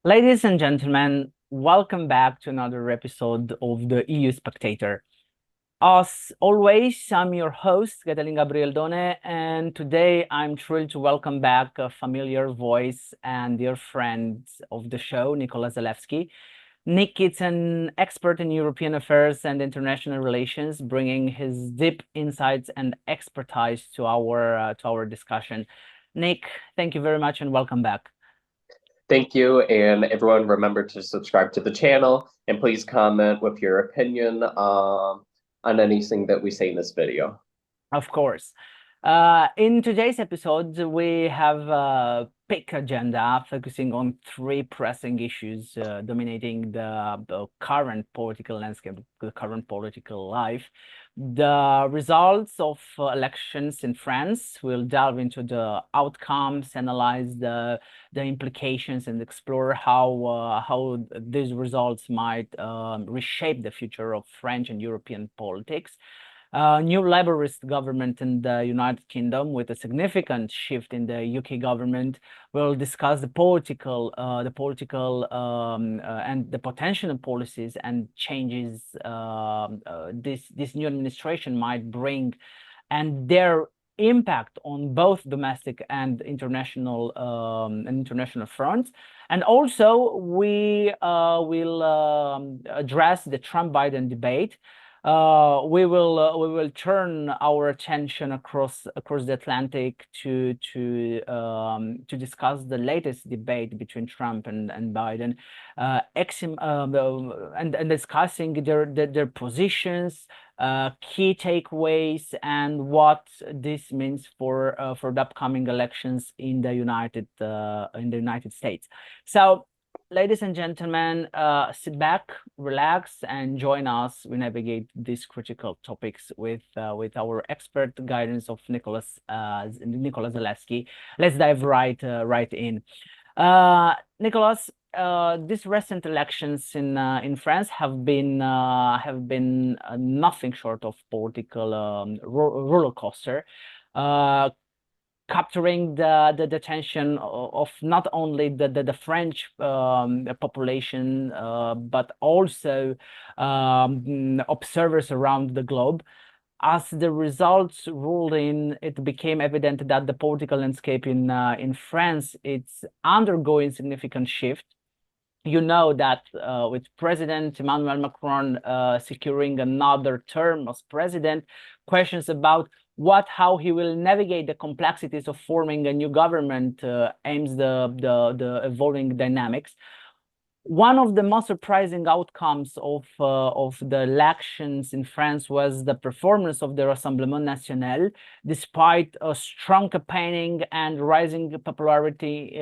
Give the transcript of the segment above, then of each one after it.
Ladies and gentlemen, welcome back to another episode of the EU Spectator. As always, I'm your host, Catalin Gabriel Done, and today I'm thrilled to welcome back a familiar voice and dear friend of the show, Nicola Zalewski. Nick is an expert in European affairs and international relations, bringing his deep insights and expertise to our discussion. Nick, thank you very much and welcome back. Thank you, and everyone remember to subscribe to the channel, and please comment with your opinion on anything that we say in this video. Of course. In today's episode, we have a big agenda focusing on three pressing issues dominating the current political landscape, the current political life. The results of elections in France. We'll delve into the outcomes, analyze the implications, and explore how these results might reshape the future of French and European politics. New Labourist government in the United Kingdom with a significant shift in the UK government. We'll discuss the political and the potential policies and changes this new administration might bring, and their impact on both domestic and international fronts. And also we will address the Trump-Biden debate. We will turn our attention across the Atlantic to discuss the latest debate between Trump and Biden, and discussing their positions, key takeaways, and what this means for the upcoming elections in the United States. So, ladies and gentlemen, sit back, relax, and join us. We navigate these critical topics with our expert guidance of Nicholas Zalewski. Let's dive right in. Nicholas, these recent elections in France have been nothing short of political roller coaster. Capturing the attention of not only the French population, but also observers around the globe. As the results ruled in, it became evident that the political landscape in France it's undergoing significant shift. You know that with President Emmanuel Macron securing another term as president, questions about how he will navigate the complexities of forming a new government aims the evolving dynamics. One of the most surprising outcomes of the elections in France was the performance of the Rassemblement National, despite a strong campaigning and rising popularity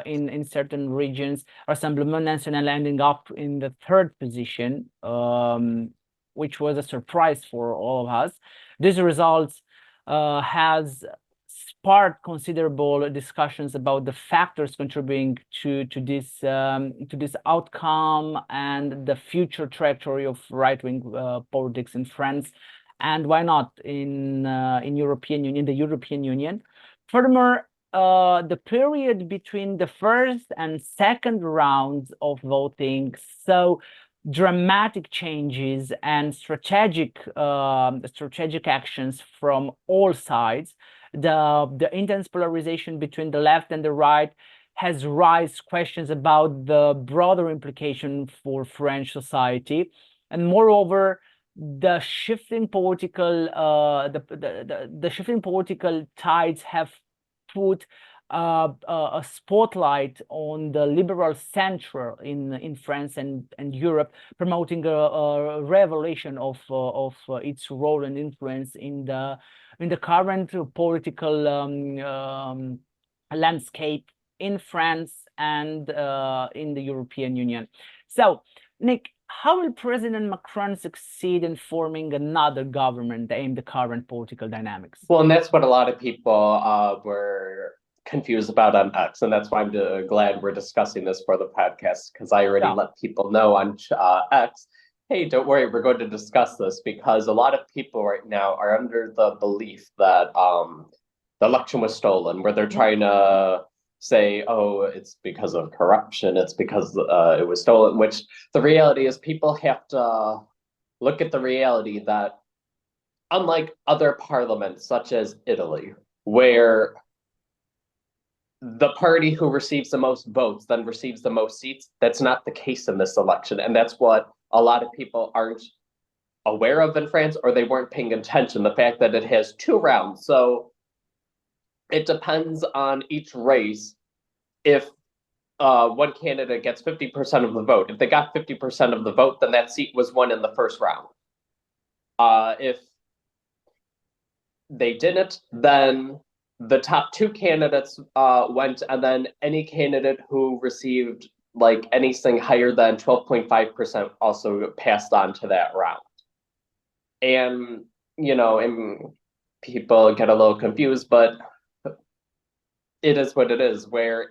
in certain regions. Rassemblement National ending up in the third position, which was a surprise for all of us. These results has sparked considerable discussions about the factors contributing to this outcome and the future trajectory of right-wing politics in France, and why not in the European Union. Furthermore, the period between the first and second rounds of voting saw dramatic changes and strategic actions from all sides. The intense polarization between the left and the right has raised questions about the broader implication for French society, and moreover, the shifting political tides have put a spotlight on the liberal center in France and Europe, promoting a revelation of its role and influence in the current political landscape in France and in the European Union. So, Nick, how will President Macron succeed in forming another government aimed at the current political dynamics? Well, and that's what a lot of people were confused about on X, and that's why I'm glad we're discussing this for the podcast, because I already let people know on X, hey, don't worry, we're going to discuss this, because a lot of people right now are under the belief that the election was stolen, where they're trying to say, oh, it's because of corruption, it's because it was stolen, which the reality is people have to look at the reality that unlike other parliaments, such as Italy, where the party who receives the most votes then receives the most seats, that's not the case in this election. And that's what a lot of people aren't aware of in France, or they weren't paying attention, the fact that it has 2 rounds. So it depends on each race if one candidate gets 50% of the vote. If they got 50% of the vote, then that seat was won in the first round. If they didn't, then the top 2 candidates went, and then any candidate who received like anything higher than 12.5% also passed on to that round. And, and people get a little confused, but it is what it is, where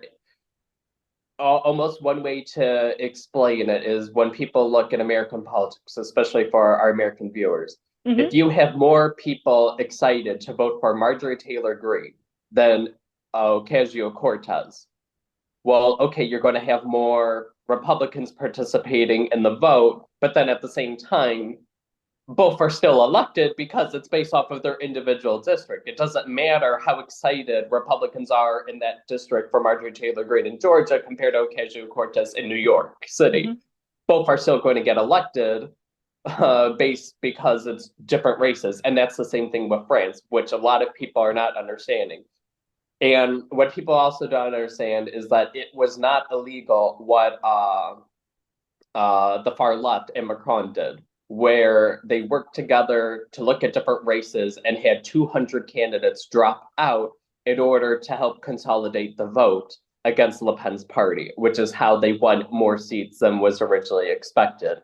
almost one way to explain it is when people look at American politics, especially for our American viewers, if you have more people excited to vote for Marjorie Taylor Greene than Ocasio-Cortez, well, okay, you're going to have more Republicans participating in the vote, but then at the same time, both are still elected because it's based off of their individual district. It doesn't matter how excited Republicans are in that district for Marjorie Taylor Greene in Georgia compared to Ocasio-Cortez in New York City. Both are still going to get elected based because it's different races. And that's the same thing with France, which a lot of people are not understanding. And what people also don't understand is that it was not illegal what the far left and Macron did, where they worked together to look at different races and had 200 candidates drop out in order to help consolidate the vote against Le Pen's party, which is how they won more seats than was originally expected.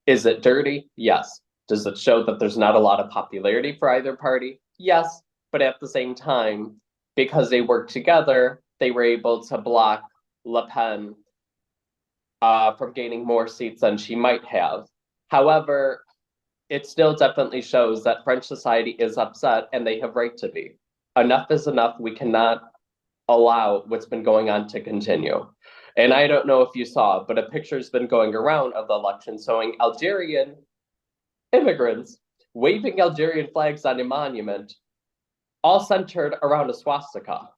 Is it dirty? Yes. Does it show that there's not a lot of popularity for either party? Yes. But at the same time, because they worked together, they were able to block Le Pen from gaining more seats than she might have. However, it still definitely shows that French society is upset, and they have right to be. Enough is enough. We cannot allow what's been going on to continue. And I don't know if you saw, but a picture's been going around of the election showing Algerian immigrants waving Algerian flags on a monument, all centered around a swastika.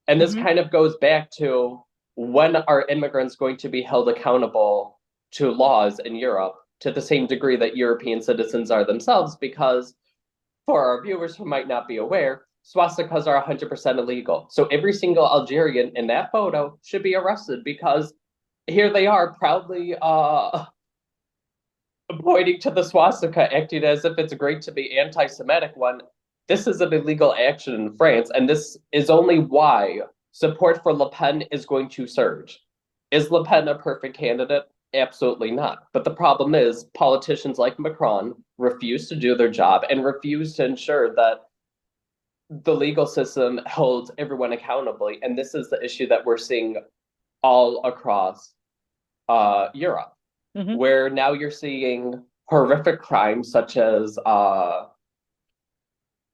And this kind of goes back to, when are immigrants going to be held accountable to laws in Europe to the same degree that European citizens are themselves? Because for our viewers who might not be aware, swastikas are 100% illegal. So every single Algerian in that photo should be arrested, because here they are proudly pointing to the swastika, acting as if it's great to be anti-Semitic one. This is an illegal action in France, and this is only why support for Le Pen is going to surge. Is Le Pen a perfect candidate? Absolutely not. But the problem is politicians like Macron refuse to do their job and refuse to ensure that the legal system holds everyone accountable. And this is the issue that we're seeing all across Europe, where now you're seeing horrific crimes such as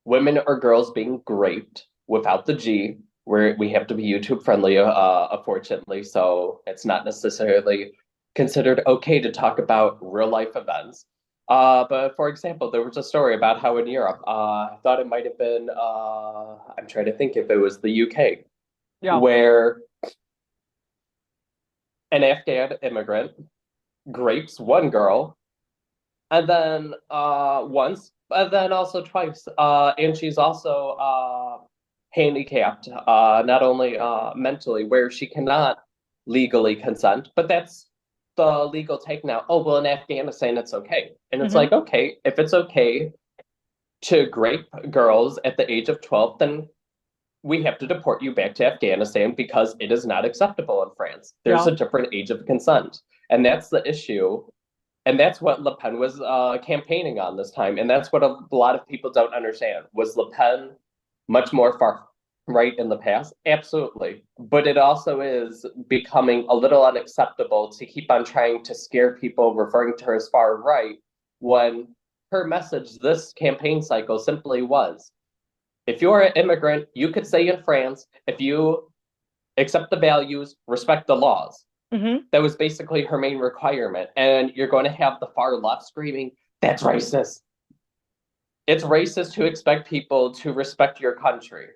women or girls being raped without the G, where we have to be YouTube friendly, unfortunately. So it's not necessarily considered okay to talk about real life events. But for example, there was a story about how in Europe, I thought it might have been, I'm trying to think if it was the UK, where an Afghan immigrant rapes one girl, and then once, and then also twice. And she's also handicapped, not only mentally, where she cannot legally consent, but that's the legal take now. Oh, well, in Afghanistan, it's okay. And it's like, okay, if it's okay to rape girls at the age of 12, then we have to deport you back to Afghanistan, because it is not acceptable in France. There's a different age of consent. And that's the issue. And that's what Le Pen was campaigning on this time. And that's what a lot of people don't understand. Was Le Pen much more far right in the past? Absolutely. But it also is becoming a little unacceptable to keep on trying to scare people, referring to her as far right, when her message this campaign cycle simply was, if you're an immigrant, you could stay in France. If you accept the values, respect the laws. Mm-hmm. That was basically her main requirement. And you're going to have the far left screaming, that's racist. It's racist to expect people to respect your country.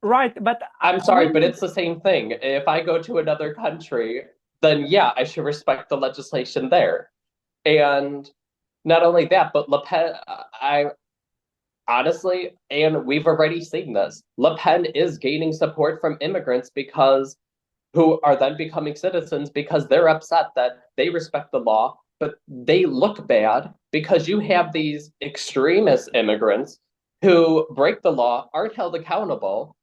Right, but I'm sorry, but it's the same thing. If I go to another country, then yeah, I should respect the legislation there. And not only that, but Le Pen, I honestly, and we've already seen this, Le Pen is gaining support from immigrants because who are then becoming citizens because they're upset that they respect the law, but they look bad because you have these extremist immigrants who break the law, aren't held accountable,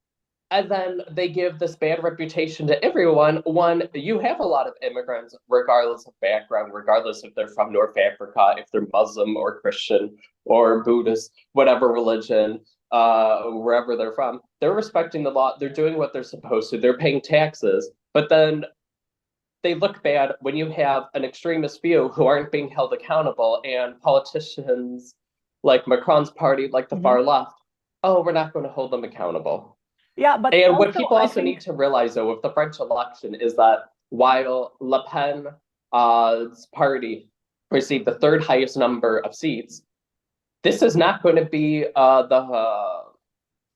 and then they give this bad reputation to everyone when you have a lot of immigrants, regardless of background, regardless if they're from North Africa, if they're Muslim or Christian or Buddhist, whatever religion, wherever they're from, they're respecting the law, they're doing what they're supposed to, they're paying taxes, but then they look bad when you have an extremist few who aren't being held accountable and politicians like Macron's party, like the far left, oh, we're not going to hold them accountable. yeah, but And what also people I also think need to realize, though, with the French election is that while Le Pen's party received the third highest number of seats, this is not going to be the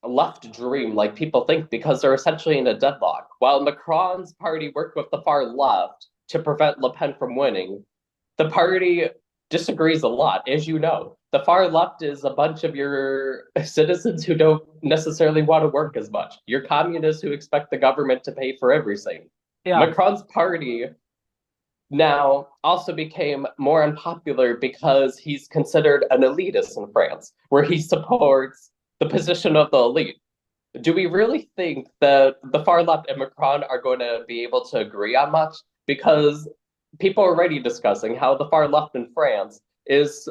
left dream like people think because they're essentially in a deadlock. While Macron's party worked with the far left to prevent Le Pen from winning, the party disagrees a lot, as you know. The far left is a bunch of your citizens who don't necessarily want to work as much. Your communists who expect the government to pay for everything. yeah. Macron's party now also became more unpopular because he's considered an elitist in France, where he supports the position of the elite. Do we really think that the far left and Macron are going to be able to agree on much? Because people are already discussing how the far left in France is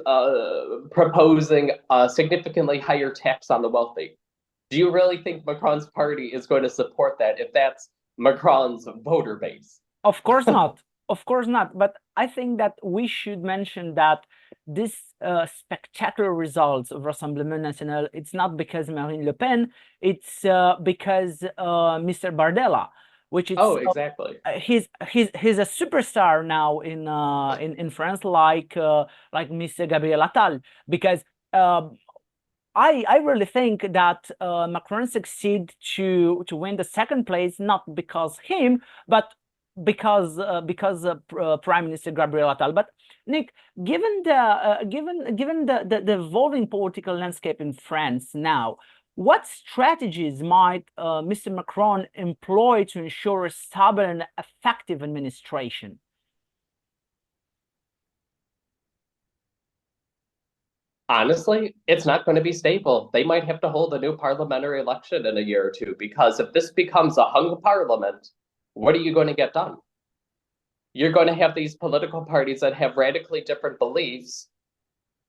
proposing a significantly higher tax on the wealthy. Do you really think Macron's party is going to support that if that's Macron's voter base? Of course not. Of course not. But I think that we should mention that this spectacular results of Rassemblement National, it's not because Marine Le Pen, it's because Mr. Bardella, which is Exactly. he's a superstar now in France, like Mr. Gabriel Attal, because I really think that Macron succeed to win the second place not because him, but because Prime Minister Gabriel Attal. But Nick, given the evolving political landscape in France now, what strategies might Mr. Macron employ to ensure a stable and effective administration? Honestly, it's not going to be stable. They might have to hold a new parliamentary election in a year or two because if this becomes a hung parliament, what are you going to get done? You're going to have these political parties that have radically different beliefs,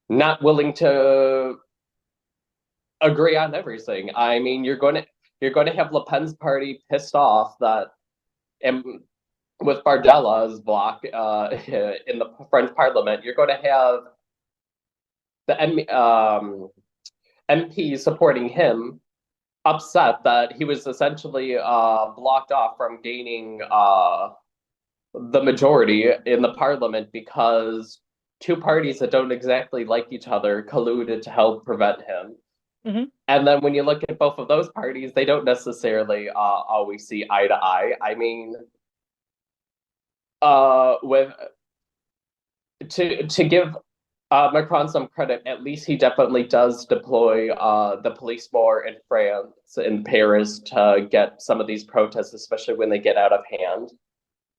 not willing to agree on everything. I mean, you're going to have Le Pen's party pissed off that, and with Bardella's bloc in the French Parliament, you're going to have the MP supporting him upset that he was essentially blocked off from gaining the majority in the parliament because two parties that don't exactly like each other colluded to help prevent him. Mm-hmm. And then when you look at both of those parties, they don't necessarily always see eye to eye. I mean, with to give Macron some credit, at least he definitely does deploy the police more in France, in Paris, to get some of these protests, especially when they get out of hand.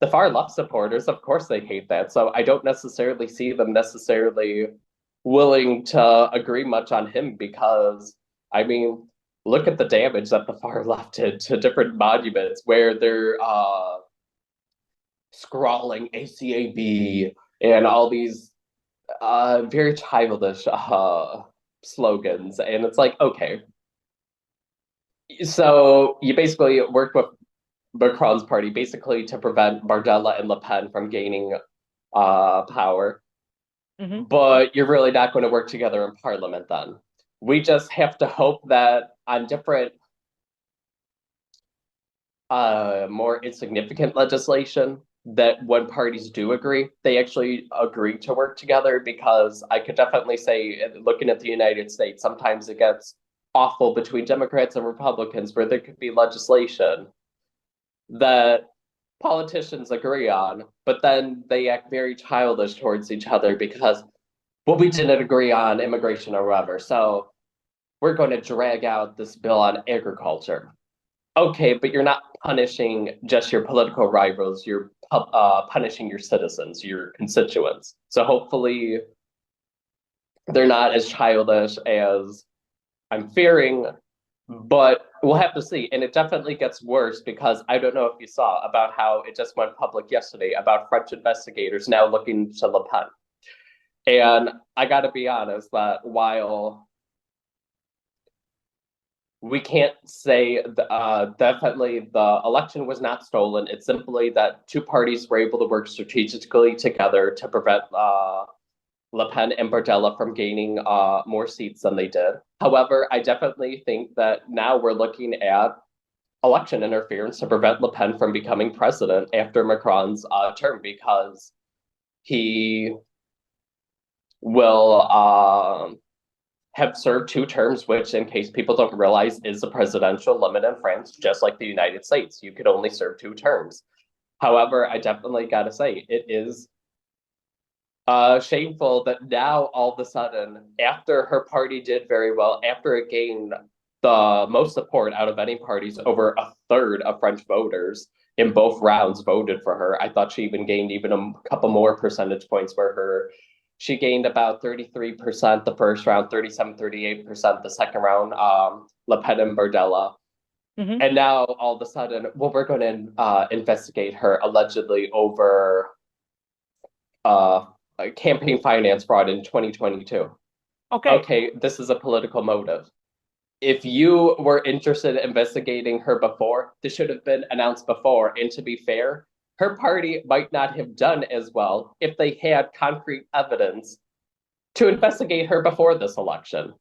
The far left supporters, of course, they hate that. So I don't necessarily see them necessarily willing to agree much on him because, I mean, look at the damage that the far left did to different monuments where they're scrawling ACAB and all these very childish slogans. And it's like, okay. So you basically worked with Macron's party basically to prevent Bardella and Le Pen from gaining power. Mm-hmm. But you're really not going to work together in parliament then. We just have to hope that on different more insignificant legislation that when parties do agree, they actually agree to work together, because I could definitely say, looking at the United States, sometimes it gets awful between Democrats and Republicans where there could be legislation that politicians agree on, but then they act very childish towards each other because, well, we didn't agree on immigration or whatever, so we're going to drag out this bill on agriculture. Okay, but you're not punishing just your political rivals, you're punishing your citizens, your constituents. So hopefully they're not as childish as I'm fearing, but we'll have to see. And it definitely gets worse because I don't know if you saw about how it just went public yesterday about French investigators now looking to Le Pen. And I got to be honest that while we can't say definitely the election was not stolen, it's simply that two parties were able to work strategically together to prevent Le Pen and Bardella from gaining more seats than they did. However, I definitely think that now we're looking at election interference to prevent Le Pen from becoming president after Macron's term, because he will have served 2 terms, which, in case people don't realize, is a presidential limit in France, just like the United States. You could only serve 2 terms. However, I definitely got to say, it is shameful that now all of a sudden, after her party did very well, after it gained the most support out of any parties, over a third of French voters in both rounds voted for her. I thought she even gained even a couple more percentage points for her. She gained about 33% the first round, 37, 38% the second round, Le Pen and Bardella. Mm-hmm. And now all of a sudden, well, we're going to investigate her allegedly over campaign finance fraud in 2022. Okay, this is a political motive. If you were interested in investigating her before, this should have been announced before. And to be fair, her party might not have done as well if they had concrete evidence to investigate her before this election.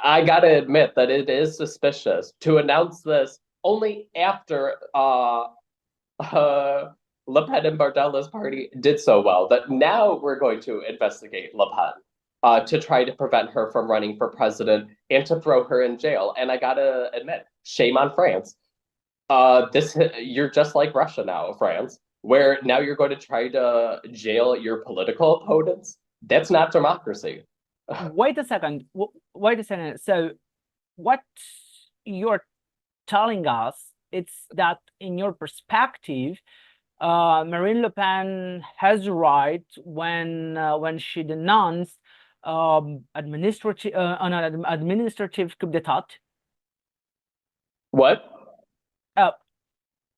I gotta admit that it is suspicious to announce this only after Le Pen and Bardella's party did so well, that now we're going to investigate Le Pen to try to prevent her from running for president and to throw her in jail. And I gotta admit, shame on France. You're just like Russia now, France, where now you're going to try to jail your political opponents. That's not democracy. Wait a second. Wait a second. So what you're telling us, it's that in your perspective, Marine Le Pen has a right when she denounced administrative coup d'état. What?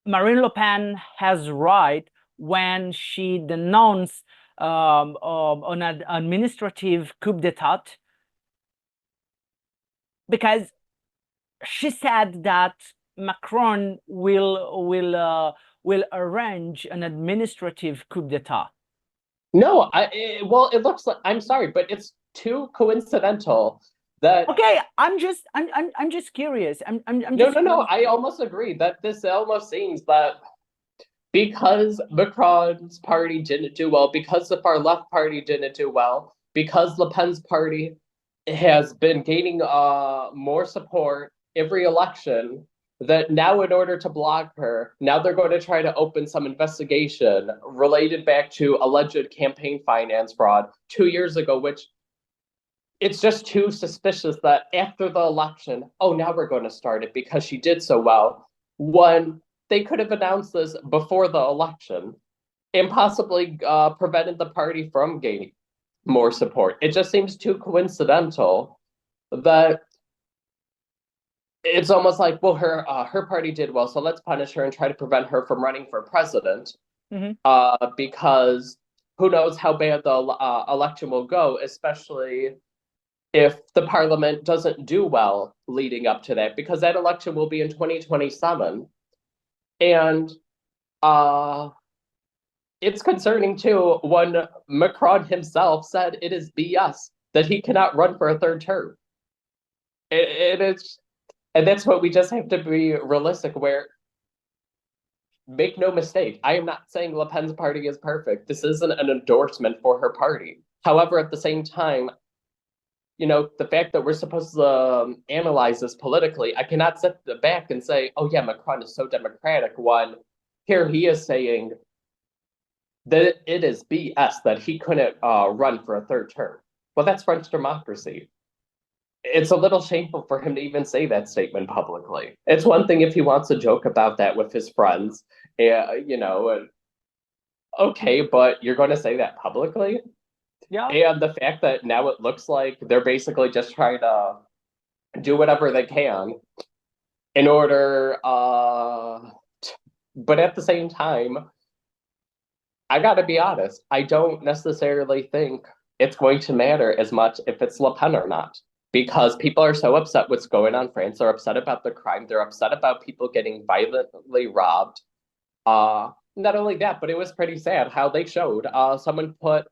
Marine Le Pen has right when she denounced an administrative coup d'état, because she said that Macron will arrange an administrative coup d'état. No, well, it looks like, I'm sorry, but it's too coincidental that. Okay, I'm just curious. No. I almost agree that this almost seems that because Macron's party didn't do well, because the far left party didn't do well, because Le Pen's party has been gaining more support every election, that now in order to block her, now they're going to try to open some investigation related back to alleged campaign finance fraud 2 years ago, which it's just too suspicious that after the election, oh, now we're going to start it because she did so well, when they could have announced this before the election and possibly prevented the party from gaining more support. It just seems too coincidental that it's almost like, well, her party did well, so let's punish her and try to prevent her from running for president. Mm-hmm. Because who knows how bad the election will go, especially if the parliament doesn't do well leading up to that, because that election will be in 2027. And it's concerning too when Macron himself said it is BS that he cannot run for a third term. It is, and that's what we just have to be realistic, where make no mistake, I am not saying Le Pen's party is perfect. This isn't an endorsement for her party. However, at the same time, the fact that we're supposed to analyze this politically, I cannot sit back and say, oh yeah, Macron is so democratic, when here he is saying that it is BS that he couldn't run for a third term. Well, that's French democracy. It's a little shameful for him to even say that statement publicly. It's one thing if he wants to joke about that with his friends, okay, but you're going to say that publicly? Yeah. And the fact that now it looks like they're basically just trying to do whatever they can in order, but at the same time, I got to be honest, I don't necessarily think it's going to matter as much if it's Le Pen or not, because people are so upset what's going on in France. They're upset about the crime. They're upset about people getting violently robbed. Not only that, but it was pretty sad how they showed someone put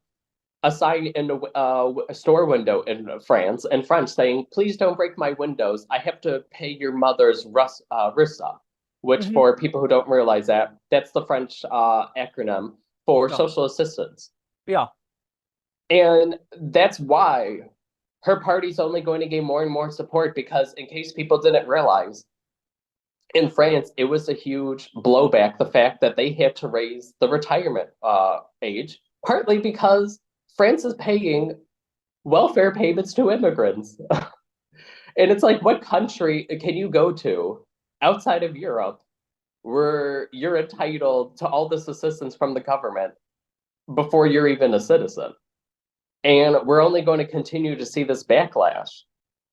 a sign in a store window in France in French saying, "Please don't break my windows. I have to pay your mother's RISA," which for people who don't realize that, that's the French acronym for social assistance. Yeah. And that's why her party's only going to gain more and more support, because in case people didn't realize, in France, it was a huge blowback, the fact that they had to raise the retirement age, partly because France is paying welfare payments to immigrants. And it's like, what country can you go to outside of Europe where you're entitled to all this assistance from the government before you're even a citizen? And we're only going to continue to see this backlash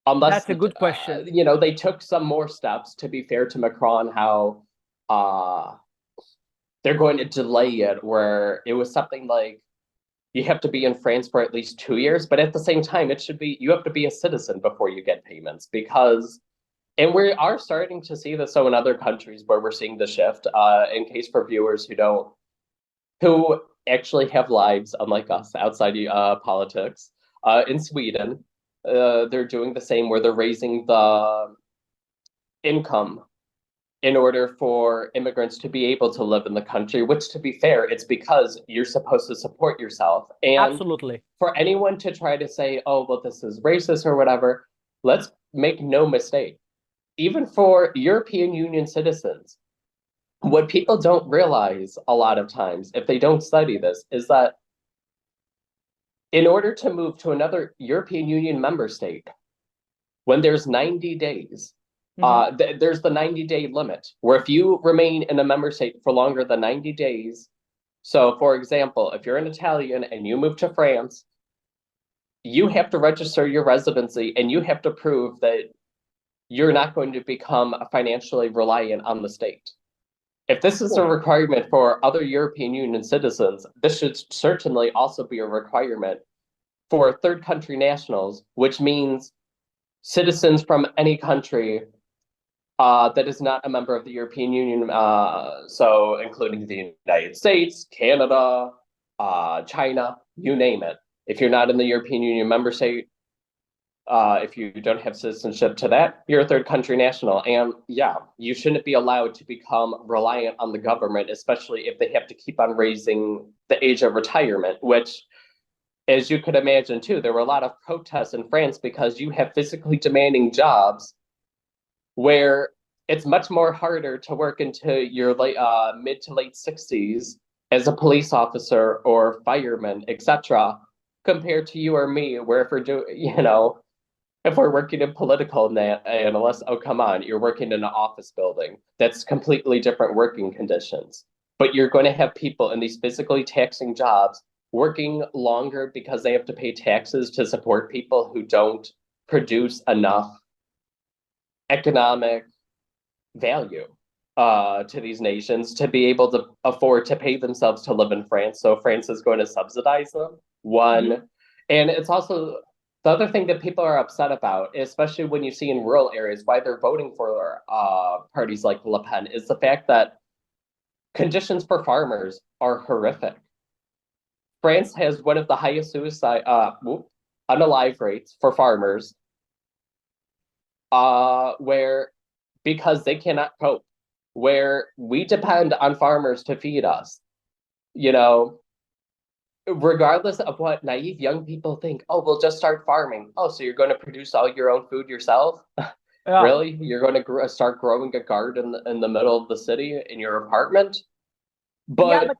unless that's a good question. They took some more steps, to be fair to Macron, how they're going to delay it, where it was something like you have to be in France for at least 2 years, but at the same time, it should be you have to be a citizen before you get payments, because, and we are starting to see this so in other countries where we're seeing the shift. In case for viewers who actually have lives unlike us outside politics, in Sweden, they're doing the same, where they're raising the income in order for immigrants to be able to live in the country, which, to be fair, it's because you're supposed to support yourself. And absolutely, for anyone to try to say, oh, well, this is racist or whatever, let's make no mistake. Even for European Union citizens, what people don't realize a lot of times, if they don't study this, is that in order to move to another European Union member state, when there's 90 days, there's the 90-day limit, where if you remain in a member state for longer than 90 days, so for example, if you're an Italian and you move to France, you have to register your residency and you have to prove that you're not going to become financially reliant on the state. If this is a requirement for other European Union citizens, this should certainly also be a requirement for third country nationals, which means citizens from any country that is not a member of the European Union, so including the United States, Canada, China, you name it. If you're not in the European Union member state, if you don't have citizenship to that, you're a third country national. And yeah, you shouldn't be allowed to become reliant on the government, especially if they have to keep on raising the age of retirement, which, as you could imagine too, there were a lot of protests in France because you have physically demanding jobs where it's much more harder to work into your mid to late 60s as a police officer or fireman, etc., compared to you or me, where if we're working in political analysts, oh, come on, you're working in an office building. That's completely different working conditions. But you're going to have people in these physically taxing jobs working longer because they have to pay taxes to support people who don't produce enough economic value to these nations to be able to afford to pay themselves to live in France. So France is going to subsidize them. One, and it's also the other thing that people are upset about, especially when you see in rural areas why they're voting for parties like Le Pen, is the fact that conditions for farmers are horrific. France has one of the highest suicide unalive rates for farmers, where because they cannot cope where we depend on farmers to feed us. You know, regardless of what naive young people think, oh, we'll just start farming. Oh, so you're going to produce all your own food yourself? Yeah. Really? You're going to start growing a garden in the middle of the city in your apartment? Yeah, But but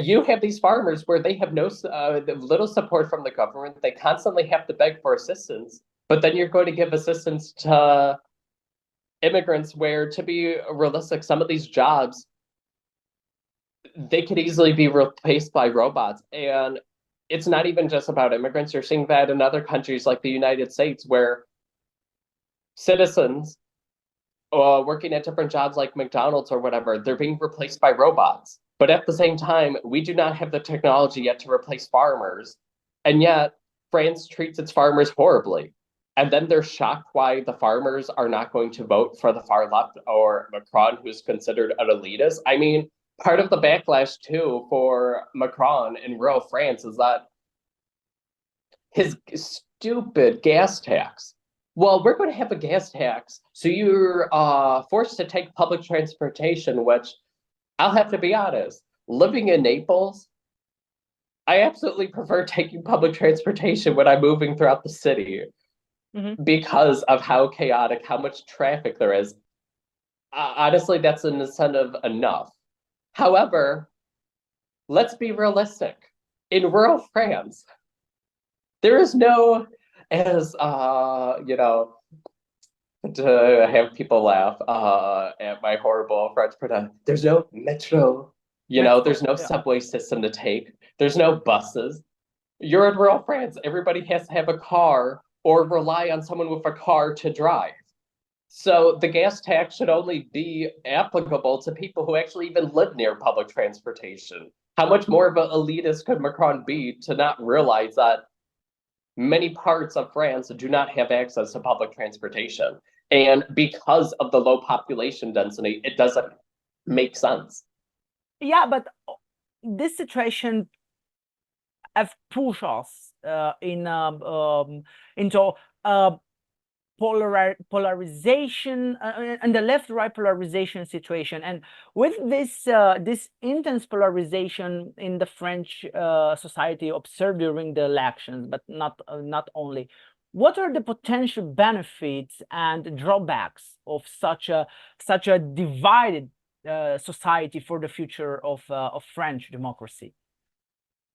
you have these farmers where they have no little support from the government. They constantly have to beg for assistance. But then you're going to give assistance to immigrants where, to be realistic, some of these jobs they could easily be replaced by robots. And it's not even just about immigrants. You're seeing that in other countries like the United States, where citizens working at different jobs like McDonald's or whatever, they're being replaced by robots. But at the same time, we do not have the technology yet to replace farmers. And yet, France treats its farmers horribly. And then they're shocked why the farmers are not going to vote for the far left or Macron, who's considered an elitist. I mean, part of the backlash, too, for Macron in rural France is that his stupid gas tax. Well, we're going to have a gas tax, so you're forced to take public transportation, which I'll have to be honest, living in Naples, I absolutely prefer taking public transportation when I'm moving throughout the city Mhm. because of how chaotic, how much traffic there is. Honestly, that's an incentive enough. However, let's be realistic. In rural France, there is no, as to have people laugh at my horrible French pronoun. There's no metro, there's Metro. no Yeah. subway system to take. There's no buses. You're in rural France. Everybody has to have a car or rely on someone with a car to drive. So the gas tax should only be applicable to people who actually even live near public transportation. How much more of an elitist could Macron be to not realize that many parts of France do not have access to public transportation? And because of the low population density, it doesn't make sense. Yeah, but this situation have pushed us into polarization and the left-right polarization situation. And with this intense polarization in the French society observed during the elections, but not only, what are the potential benefits and drawbacks of such a divided society for the future of French democracy?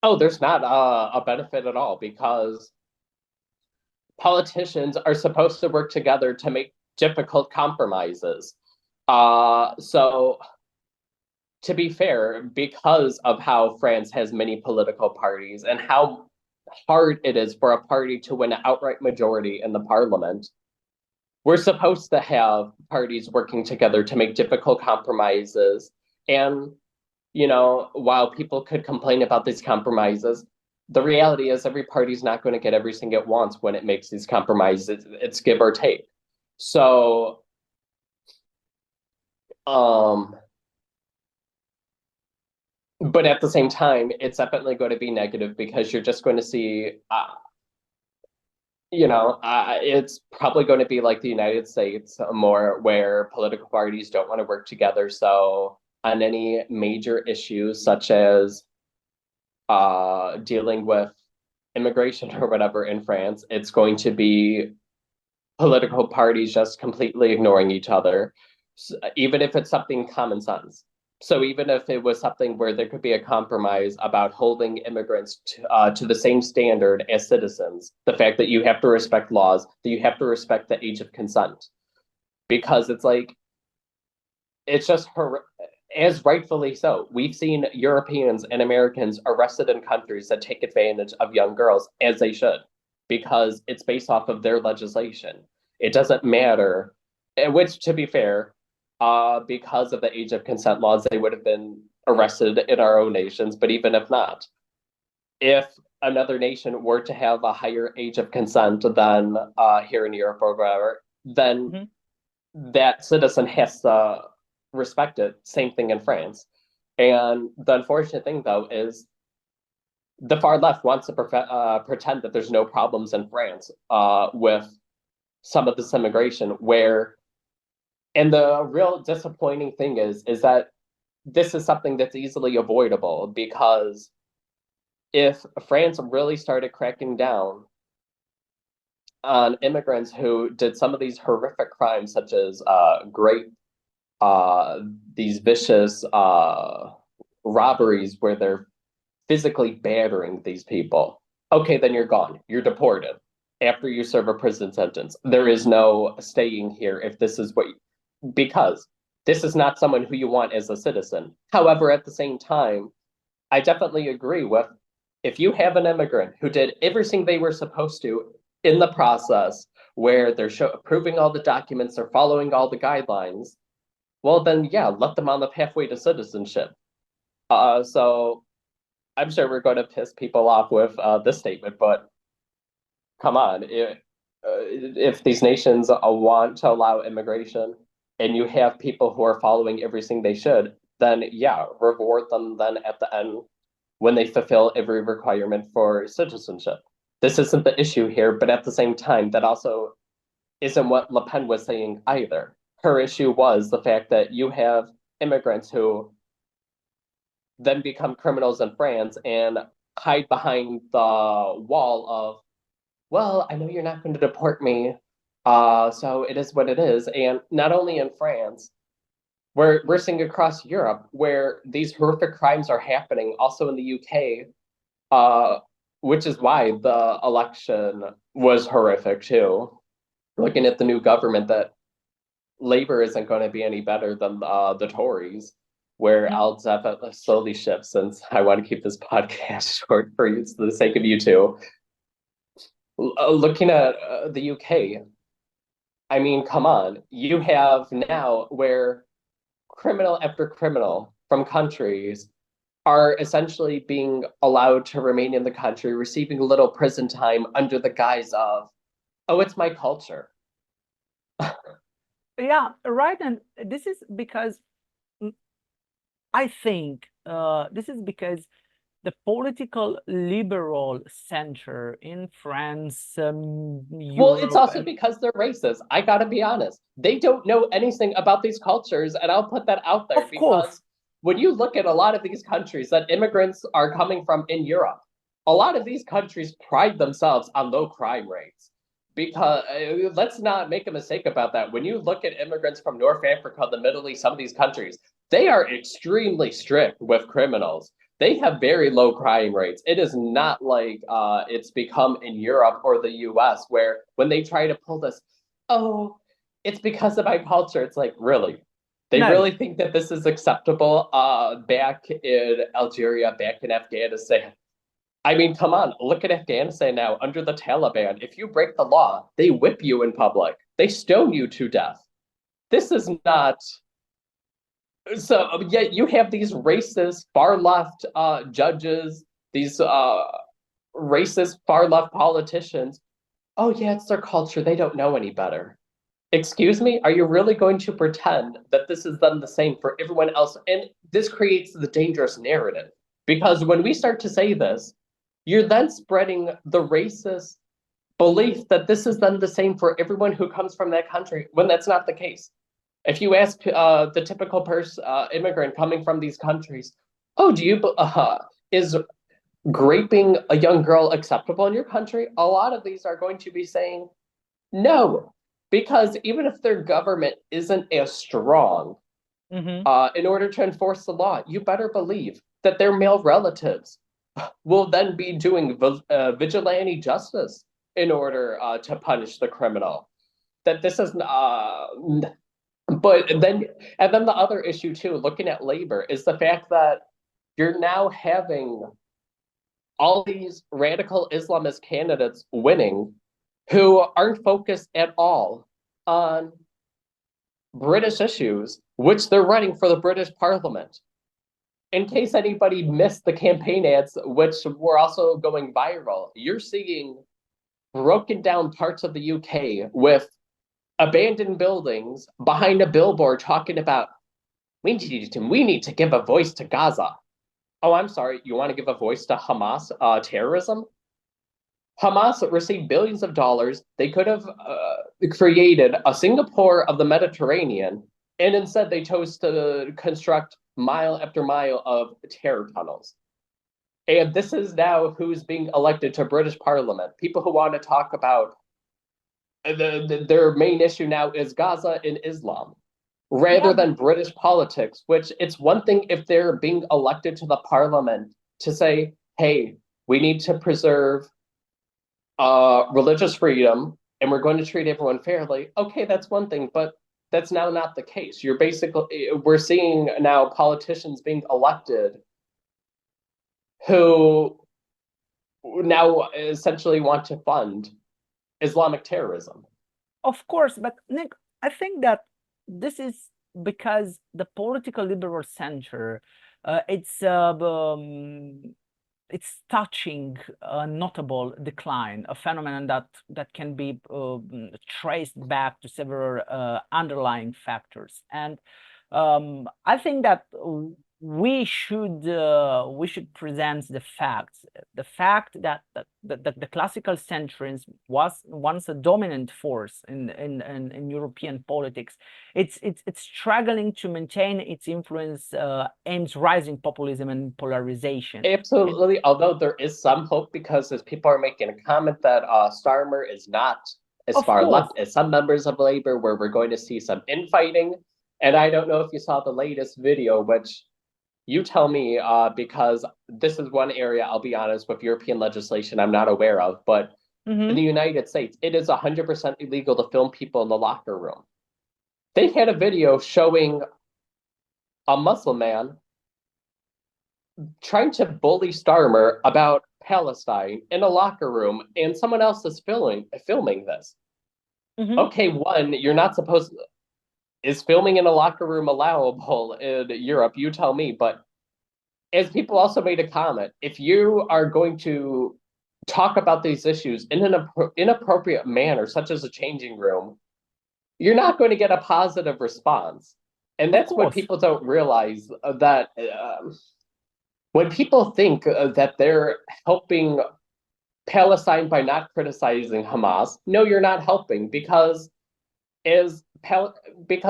Oh, there's not a benefit at all because politicians are supposed to work together to make difficult compromises. So to be fair, because of how France has many political parties and how hard it is for a party to win an outright majority in the parliament, we're supposed to have parties working together to make difficult compromises. And, while people could complain about these compromises, the reality is every party's not going to get everything it wants when it makes these compromises. It's give or take. So, um, but at the same time, it's definitely going to be negative because you're just going to see, it's probably going to be like the United States more where political parties don't want to work together. So on any major issues such as dealing with immigration or whatever in France, it's going to be political parties just completely ignoring each other, even if it's something common sense. So even if it was something where there could be a compromise about holding immigrants to the same standard as citizens, the fact that you have to respect laws, that you have to respect the age of consent, because it's just as rightfully so. We've seen Europeans and Americans arrested in countries that take advantage of young girls, as they should, because it's based off of their legislation. It doesn't matter, which, to be fair, because of the age of consent laws, they would have been arrested in our own nations. But even if not, if another nation were to have a higher age of consent than here in Europe or whatever, then Mhm. that citizen has to respect it. Same thing in France. And the unfortunate thing, though, is the far left wants to pretend that there's no problems in France with some of this immigration, where And the real disappointing thing is that this is something that's easily avoidable, because if France really started cracking down on immigrants who did some of these horrific crimes, such as these vicious robberies where they're physically battering these people, okay, then you're gone. You're deported after you serve a prison sentence. There is no staying here if this is what, because this is not someone who you want as a citizen. However, at the same time, I definitely agree with, if you have an immigrant who did everything they were supposed to in the process, where they're proving all the documents, they're following all the guidelines, well, then, yeah, let them on the pathway to citizenship. So I'm sure we're going to piss people off with this statement, but come on. If these nations want to allow immigration and you have people who are following everything they should, then yeah, reward them then at the end when they fulfill every requirement for citizenship. This isn't the issue here, but at the same time, that also isn't what Le Pen was saying either. Her issue was the fact that you have immigrants who then become criminals in France and hide behind the wall of, well, I know you're not going to deport me, so it is what it is. And not only in France, we're seeing across Europe where these horrific crimes are happening, also in the UK, which is why the election was horrific too. Looking at the new government, that Labour isn't going to be any better than the Tories, where I'll definitely slowly shift, since I want to keep this podcast short for you, for the sake of you two. Looking at the UK, I mean, come on. You have now where criminal after criminal from countries are essentially being allowed to remain in the country, receiving little prison time under the guise of, oh, it's my culture. Yeah, right. And this is because I think this is because the political liberal center in France, Well, it's Europe, also because they're racist. I gotta be honest. They don't know anything about these cultures, and I'll put that out there of course, because when you look at a lot of these countries that immigrants are coming from in Europe, a lot of these countries pride themselves on low crime rates. Because let's not make a mistake about that. When you look at immigrants from North Africa, the Middle East, some of these countries, they are extremely strict with criminals. They have very low crime rates. It is not like it's become in Europe or the US, where when they try to pull this, oh, it's because of my culture. It's like, really? They no, really think that this is acceptable back in Algeria, back in Afghanistan? I mean, come on, look at Afghanistan now under the Taliban. If you break the law, they whip you in public, they stone you to death. This is not. So yet you have these racist far left judges, these racist far left politicians. Oh yeah, it's their culture. They don't know any better. Excuse me? Are you really going to pretend that this is done the same for everyone else? And this creates the dangerous narrative, because when we start to say this, you're then spreading the racist belief that this is done the same for everyone who comes from that country, when that's not the case. If you ask the typical immigrant coming from these countries, oh, is raping a young girl acceptable in your country? A lot of these are going to be saying no, because even if their government isn't as strong in order to enforce the law, you better believe that their male relatives will then be doing vigilante justice in order to punish the criminal. That this is but then, and then the other issue too, looking at labor, is the fact that you're now having all these radical Islamist candidates winning who aren't focused at all on British issues, which they're running for the British Parliament. In case anybody missed the campaign ads, which were also going viral, you're seeing broken down parts of the UK with abandoned buildings behind a billboard talking about, we need to give a voice to Gaza. Oh, I'm sorry, you want to give a voice to Hamas terrorism? Hamas received billions of dollars. They could have created a Singapore of the Mediterranean, and instead they chose to construct mile after mile of terror tunnels. And this is now who's being elected to British Parliament. People who want to talk about their main issue now is Gaza and Islam, rather Yeah, than British politics, which it's one thing if they're being elected to the parliament to say, hey, we need to preserve religious freedom and we're going to treat everyone fairly. Okay, that's one thing, but that's now not the case. You're basically, we're seeing now politicians being elected who now essentially want to fund Islamic terrorism. of course, but Nick, I think that this is because the political liberal center, it's touching a notable decline, a phenomenon that can be traced back to several underlying factors. And I think that we should present the fact that the classical centrism was once a dominant force in European politics. It's struggling to maintain its influence amidst rising populism and polarization. Absolutely. Although there is some hope because as people are making a comment that Starmer is not as Of far course. left as some members of Labour, where we're going to see some infighting. And I don't know if you saw the latest video, which you tell me, because this is one area, I'll be honest, with European legislation I'm not aware of. But in the United States, it is 100% illegal to film people in the locker room. They had a video showing a Muslim man trying to bully Starmer about Palestine in a locker room, and someone else is filming this. Okay, one, you're not supposed to, is filming in a locker room allowable in Europe? You tell me. But as people also made a comment, if you are going to talk about these issues in an inappropriate manner, such as a changing room, you're not going to get a positive response. And that's what people don't realize, that when people think that they're helping Palestine by not criticizing Hamas, no, you're not helping, because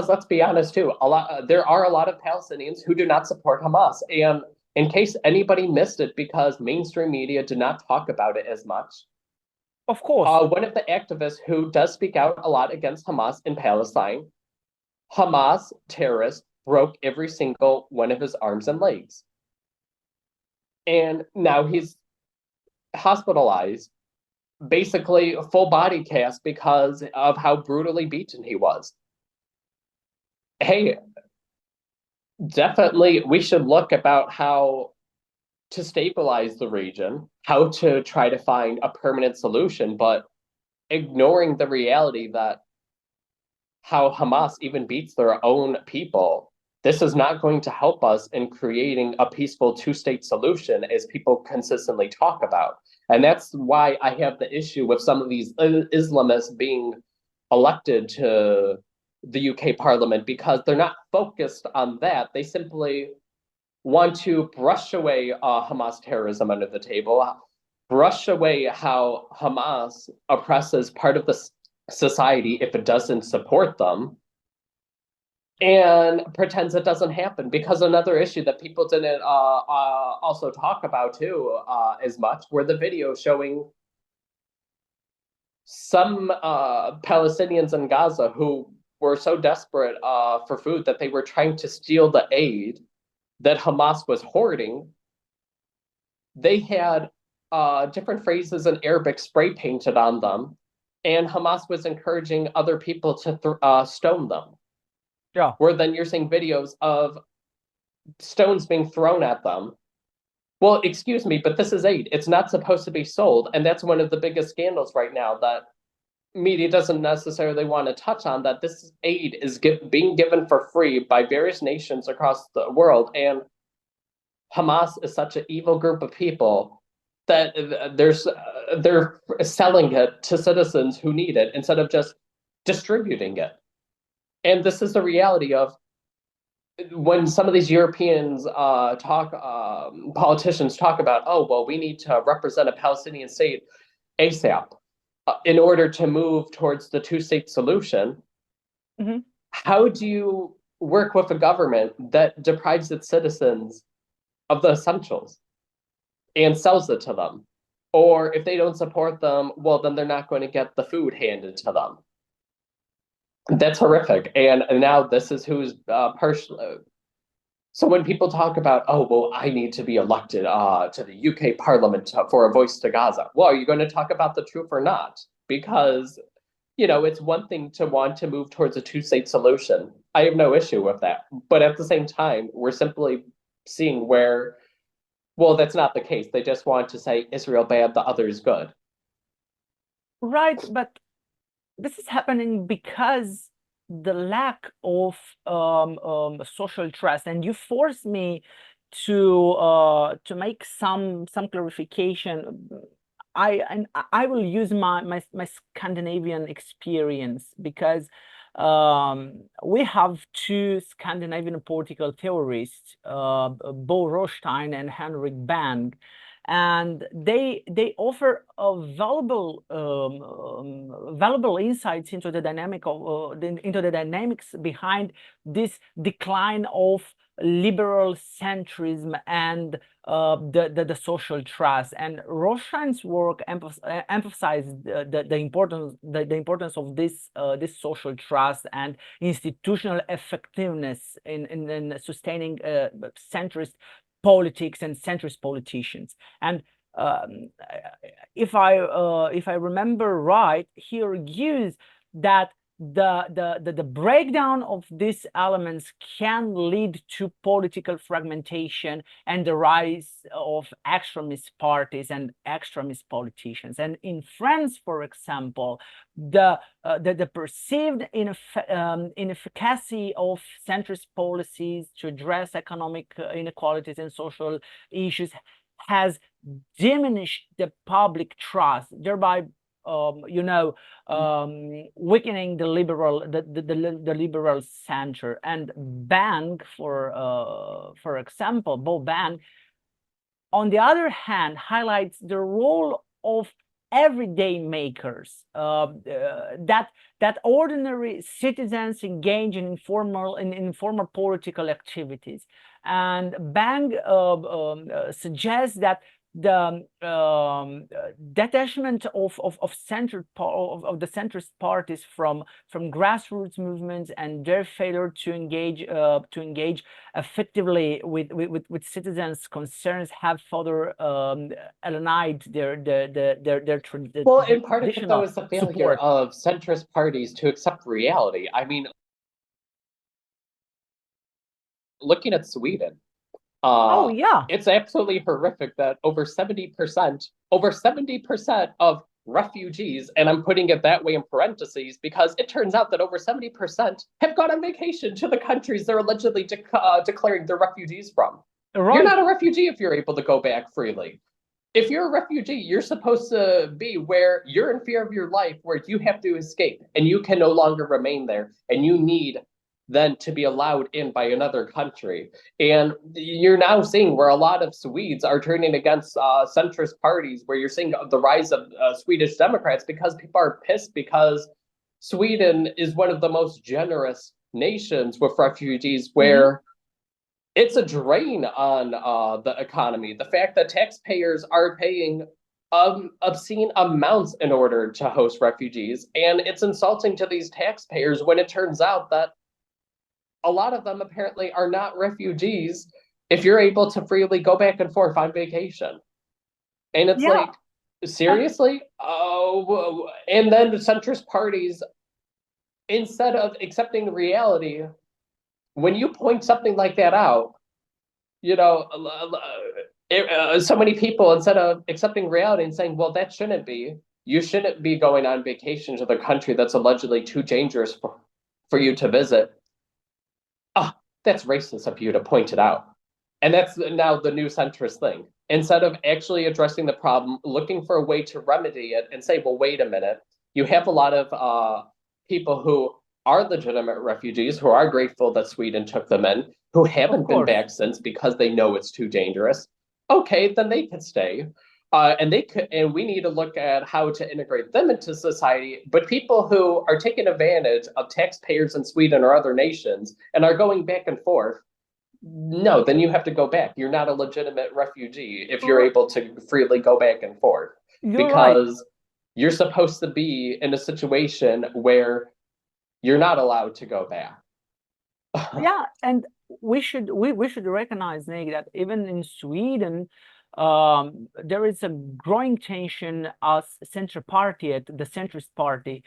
let's be honest too, there are a lot of Palestinians who do not support Hamas. And in case anybody missed it, because mainstream media did not talk about it as much, of course, one of the activists who does speak out a lot against Hamas in Palestine, Hamas terrorist broke every single one of his arms and legs. And now he's hospitalized, basically full body cast, because of how brutally beaten he was. Hey, definitely we should look about how to stabilize the region, how to try to find a permanent solution, but ignoring the reality that how Hamas even beats their own people, this is not going to help us in creating a peaceful two-state solution, as people consistently talk about. And that's why I have the issue with some of these Islamists being elected to the UK Parliament, because they're not focused on that. They simply want to brush away Hamas terrorism under the table, brush away how Hamas oppresses part of the society if it doesn't support them, and pretends it doesn't happen. Because another issue that people didn't also talk about too as much were the videos showing some Palestinians in Gaza who were so desperate for food that they were trying to steal the aid that Hamas was hoarding. They had different phrases in Arabic spray painted on them, and Hamas was encouraging other people to stone them. Yeah. Where then you're seeing videos of stones being thrown at them. Well, excuse me, but this is aid. It's not supposed to be sold. And that's one of the biggest scandals right now that media doesn't necessarily want to touch on, that this aid is being given for free by various nations across the world. And Hamas is such an evil group of people that they're selling it to citizens who need it instead of just distributing it. And this is the reality of when some of these Europeans politicians talk about, oh, well, we need to represent a Palestinian state. ASAP in order to move towards the two-state solution. Mm-hmm. How do you work with a government that deprives its citizens of the essentials and sells it to them? Or if they don't support them, well, then they're not going to get the food handed to them. That's horrific. And now this is who's partially. So when people talk about, oh, well, I need to be elected to the UK Parliament for a voice to Gaza. Well, are you going to talk about the truth or not? Because, it's one thing to want to move towards a two-state solution. I have no issue with that. But at the same time, we're simply seeing where, well, that's not the case. They just want to say Israel bad, the others good. Right, but this is happening because the lack of social trust, and you force me to make some clarification. I will use my Scandinavian experience, because we have two Scandinavian political theorists, Bo Rothstein and Henrik Bang, and they offer a valuable insights into the dynamics behind this decline of liberal centrism and the social trust. And Rothstein's work emphasized the importance of this social trust and institutional effectiveness in sustaining centrist politics and centrist politicians. And if I remember right, he argues that the breakdown of these elements can lead to political fragmentation and the rise of extremist parties and extremist politicians. And in France, for example, the perceived inefficacy of centrist policies to address economic inequalities and social issues has diminished the public trust, thereby weakening the liberal center. And Bang, for example, Bo Bang, on the other hand, highlights the role of everyday makers, that ordinary citizens engage in informal political activities. And Bang suggests that the detachment of the centrist parties from grassroots movements and their failure to engage effectively with citizens' concerns have further alienated their well, and part of it though is the failure support of centrist parties to accept reality. I mean, looking at Sweden, oh yeah, it's absolutely horrific that over 70% of refugees, and I'm putting it that way in parentheses because it turns out that over 70% have gone on vacation to the countries they're allegedly declaring they're refugees from. right. You're not a refugee if you're able to go back freely. If you're a refugee, you're supposed to be where you're in fear of your life, where you have to escape and you can no longer remain there, and you need then to be allowed in by another country. And you're now seeing where a lot of Swedes are turning against centrist parties, where you're seeing the rise of Swedish Democrats because people are pissed because Sweden is one of the most generous nations with refugees, where it's a drain on the economy. The fact that taxpayers are paying obscene amounts in order to host refugees, and it's insulting to these taxpayers when it turns out that a lot of them apparently are not refugees if you're able to freely go back and forth on vacation. And it's like, seriously? Oh, and then the centrist parties, instead of accepting reality, when you point something like that out, so many people, instead of accepting reality and saying, well, that shouldn't be, you shouldn't be going on vacation to the country that's allegedly too dangerous for you to visit. That's racist of you to point it out. And that's now the new centrist thing. Instead of actually addressing the problem, looking for a way to remedy it and say, well, wait a minute, you have a lot of people who are legitimate refugees, who are grateful that Sweden took them in, who haven't been back since because they know it's too dangerous. Okay, then they can stay. And we need to look at how to integrate them into society. But people who are taking advantage of taxpayers in Sweden or other nations and are going back and forth, no, then you have to go back. You're not a legitimate refugee if you're able to freely go back and forth, You're right. because you're supposed to be in a situation where you're not allowed to go back. Yeah, and we should recognize, Nick, that even in Sweden, there is a growing tension as center party at the centrist party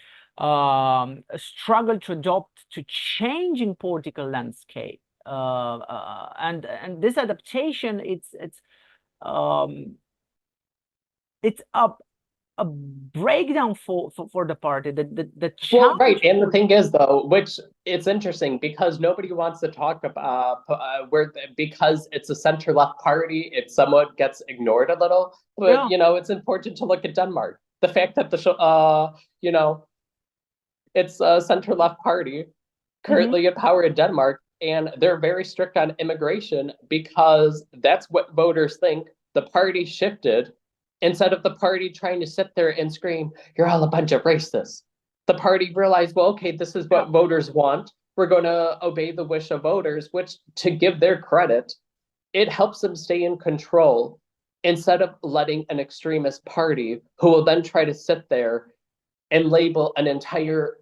struggle to adopt to changing political landscape. And this adaptation, it's a breakdown for the party. The Well, right. challenge And the for thing is, though, which it's interesting because nobody wants to talk about because it's a center left party, it somewhat gets ignored a little. But, yeah. it's important to look at Denmark. The fact that it's a center left party Mm-hmm. currently in power in Denmark, and they're very strict on immigration because that's what voters think. The party shifted. Instead of the party trying to sit there and scream, "You're all a bunch of racists," the party realized, well, okay, this is Yeah. what voters want. We're going to obey the wish of voters, which, to give their credit, it helps them stay in control instead of letting an extremist party who will then try to sit there and label an entire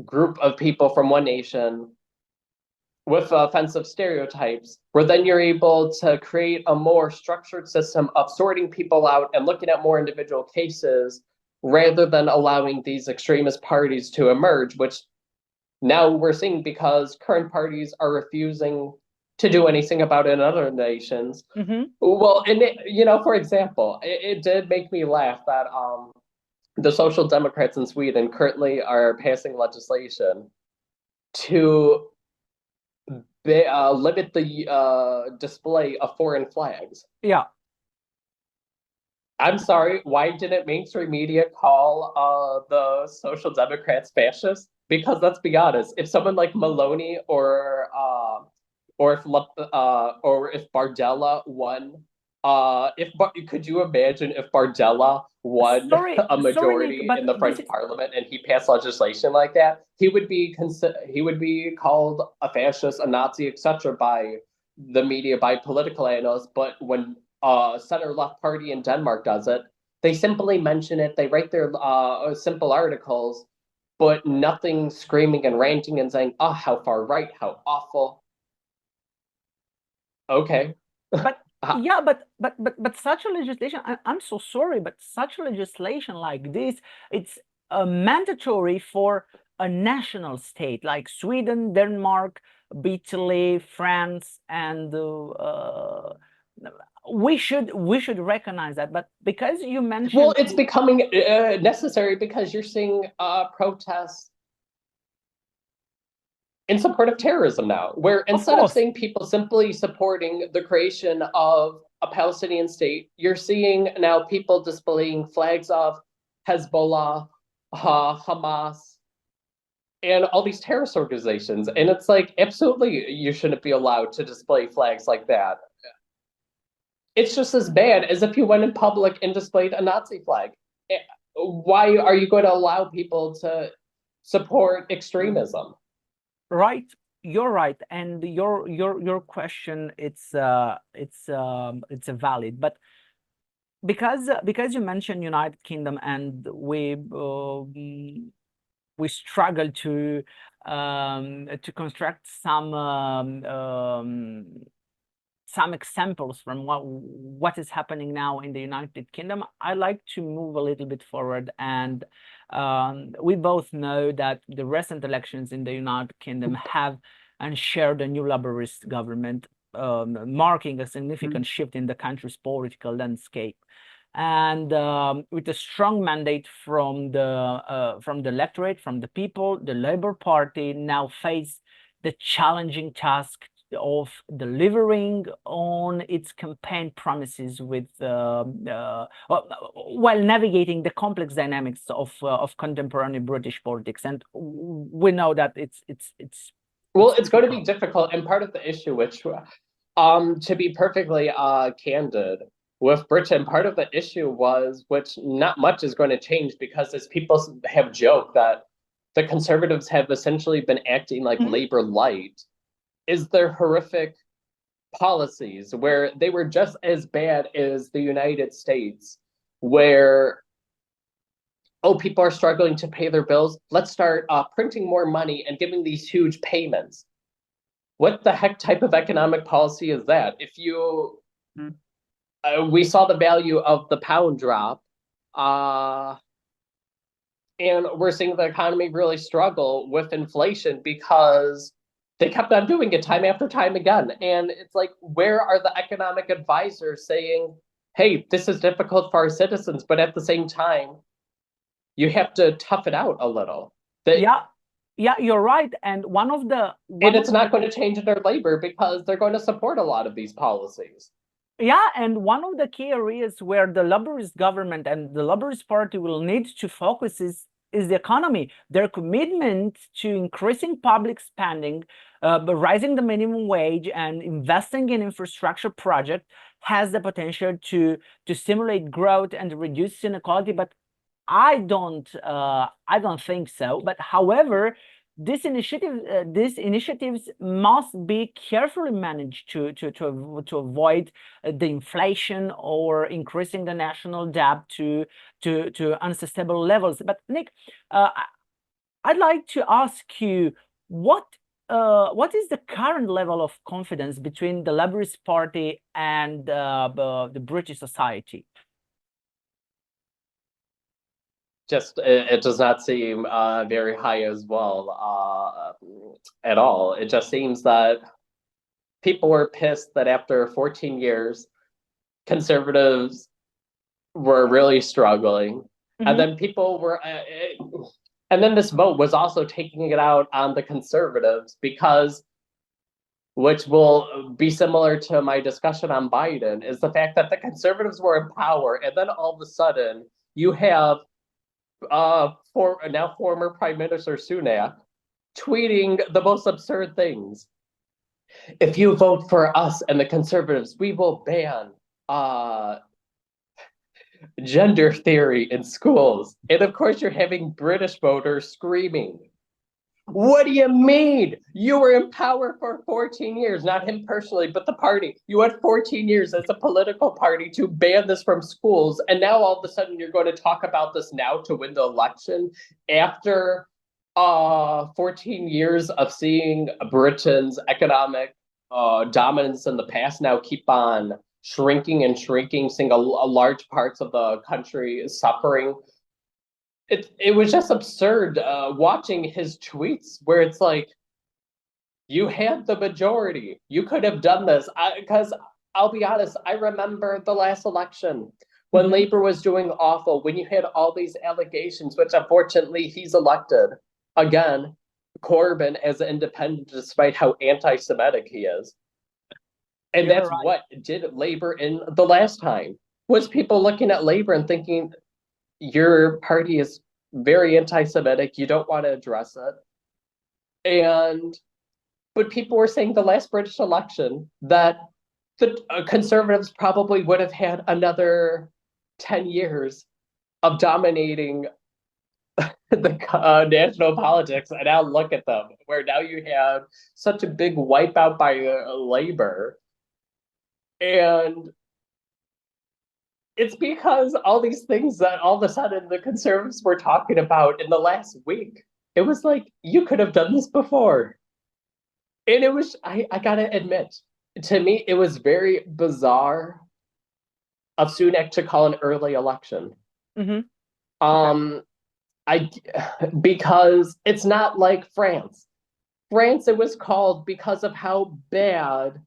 group of people from one nation with offensive stereotypes, where then you're able to create a more structured system of sorting people out and looking at more individual cases rather than allowing these extremist parties to emerge, which now we're seeing because current parties are refusing to do anything about it in other nations. Mm-hmm. Well, and for example, it did make me laugh that the Social Democrats in Sweden currently are passing legislation to limit the display of foreign flags. Yeah. I'm sorry, why didn't mainstream media call the Social Democrats fascist? Because let's be honest, if someone like Maloney or if Bardella won, could you imagine if Bardella won Sorry, a sorry, Nick, majority but in the this French is Parliament and he passed legislation like that? He would be called a fascist, a Nazi, etc. by the media, by political analysts. But when center left party in Denmark does it, they simply mention it. They write their simple articles, but nothing screaming and ranting and saying, "Oh, how far right, how awful." Okay. but yeah, but such a legislation, I'm so sorry, but such a legislation like this, it's mandatory for a national state like Sweden, Denmark, Italy, France, and we should recognize that. But because you Well, mentioned, it's becoming necessary because you're seeing protests in support of terrorism now, where of instead of course, seeing people simply supporting the creation of a Palestinian state, you're seeing now people displaying flags of Hezbollah, Hamas, and all these terrorist organizations. And it's like, absolutely, you shouldn't be allowed to display flags like that. It's just as bad as if you went in public and displayed a Nazi flag. Why are you going to allow people to support extremism? right? You're right, and your question, it's a valid, but because you mentioned United Kingdom, and we struggle to construct some examples from what is happening now in the United Kingdom. I like to move a little bit forward, and we both know that the recent elections in the United Kingdom have and shared a new Labourist government, marking a significant shift in the country's political landscape. And with a strong mandate from the electorate, from the people, the Labour Party now face the challenging task of delivering on its campaign promises while navigating the complex dynamics of contemporary British politics. And we know that it's Well, it's going to be difficult. difficult, and part of the issue, which, to be perfectly candid, with Britain, part of the issue was, which not much is going to change, because as people have joked that the Conservatives have essentially been acting like Labour light, is their horrific policies where they were just as bad as the United States, where, oh, people are struggling to pay their bills. Let's start printing more money and giving these huge payments. What the heck type of economic policy is that? If you, we saw the value of the pound drop, and we're seeing the economy really struggle with inflation because they kept on doing it time after time again. And it's like, where are the economic advisors saying, hey, this is difficult for our citizens, but at the same time, you have to tough it out a little. Yeah, you're right. And and it's not going to change their labor because they're going to support a lot of these policies. Yeah, and one of the key areas where the Labourist government and the Labourist Party will need to focus is the economy. Their commitment to increasing public spending, rising the minimum wage, and investing in infrastructure projects has the potential to stimulate growth and reduce inequality. But I don't think so. But however, these initiatives must be carefully managed to avoid the inflation or increasing the national debt to unsustainable levels. But Nick, I'd like to ask you what is the current level of confidence between the Labourist Party and the British society? Just it does not seem very high as well at all. It just seems that people were pissed that after 14 years, Conservatives were really struggling, and then people were, and then this vote was also taking it out on the Conservatives because, which will be similar to my discussion on Biden, is the fact that the Conservatives were in power, and then all of a sudden you have now former Prime Minister Sunak tweeting the most absurd things. If you vote for us and the Conservatives, we will ban gender theory in schools. And of course, you're having British voters screaming, what do you mean? You were in power for 14 years, not him personally, but the party. You had 14 years as a political party to ban this from schools. And now all of a sudden you're going to talk about this now to win the election after 14 years of seeing Britain's economic dominance in the past now keep on shrinking and shrinking, seeing a large parts of the country suffering. It was just absurd watching his tweets where it's like, you had the majority. You could have done this. Because I'll be honest, I remember the last election when Labour was doing awful, when you had all these allegations, which unfortunately he's elected again, Corbyn as an independent, despite how anti-Semitic he is. And You're that's right. what did Labour in the last time, was people looking at Labour and thinking, your party is very anti-Semitic, you don't want to address it. But people were saying the last British election that the Conservatives probably would have had another 10 years of dominating the national politics, and now look at them, where now you have such a big wipeout by Labour. And it's because all these things that all of a sudden the Conservatives were talking about in the last week, it was like, you could have done this before. And it was, I gotta admit, to me, it was very bizarre of Sunak to call an early election. Because it's not like France. France, it was called because of how bad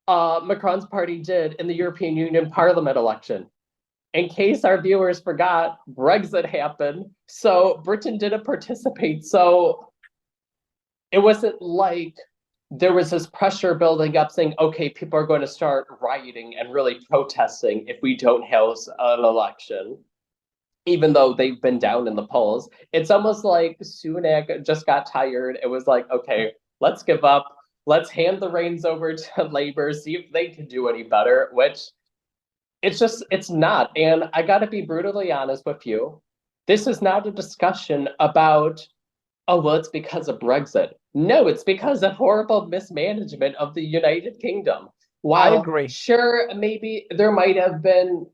Macron's party did in the European Union Parliament election. In case our viewers forgot, Brexit happened, so Britain didn't participate. So it wasn't like there was this pressure building up saying, okay, people are going to start rioting and really protesting if we don't have an election, even though they've been down in the polls. It's almost like Sunak just got tired. It was like, okay, let's give up. Let's hand the reins over to Labour, see if they can do any better, which it's not. And I got to be brutally honest with you. This is not a discussion about, oh, well, it's because of Brexit. No, it's because of horrible mismanagement of the United Kingdom. I While agree. sure, maybe there might have been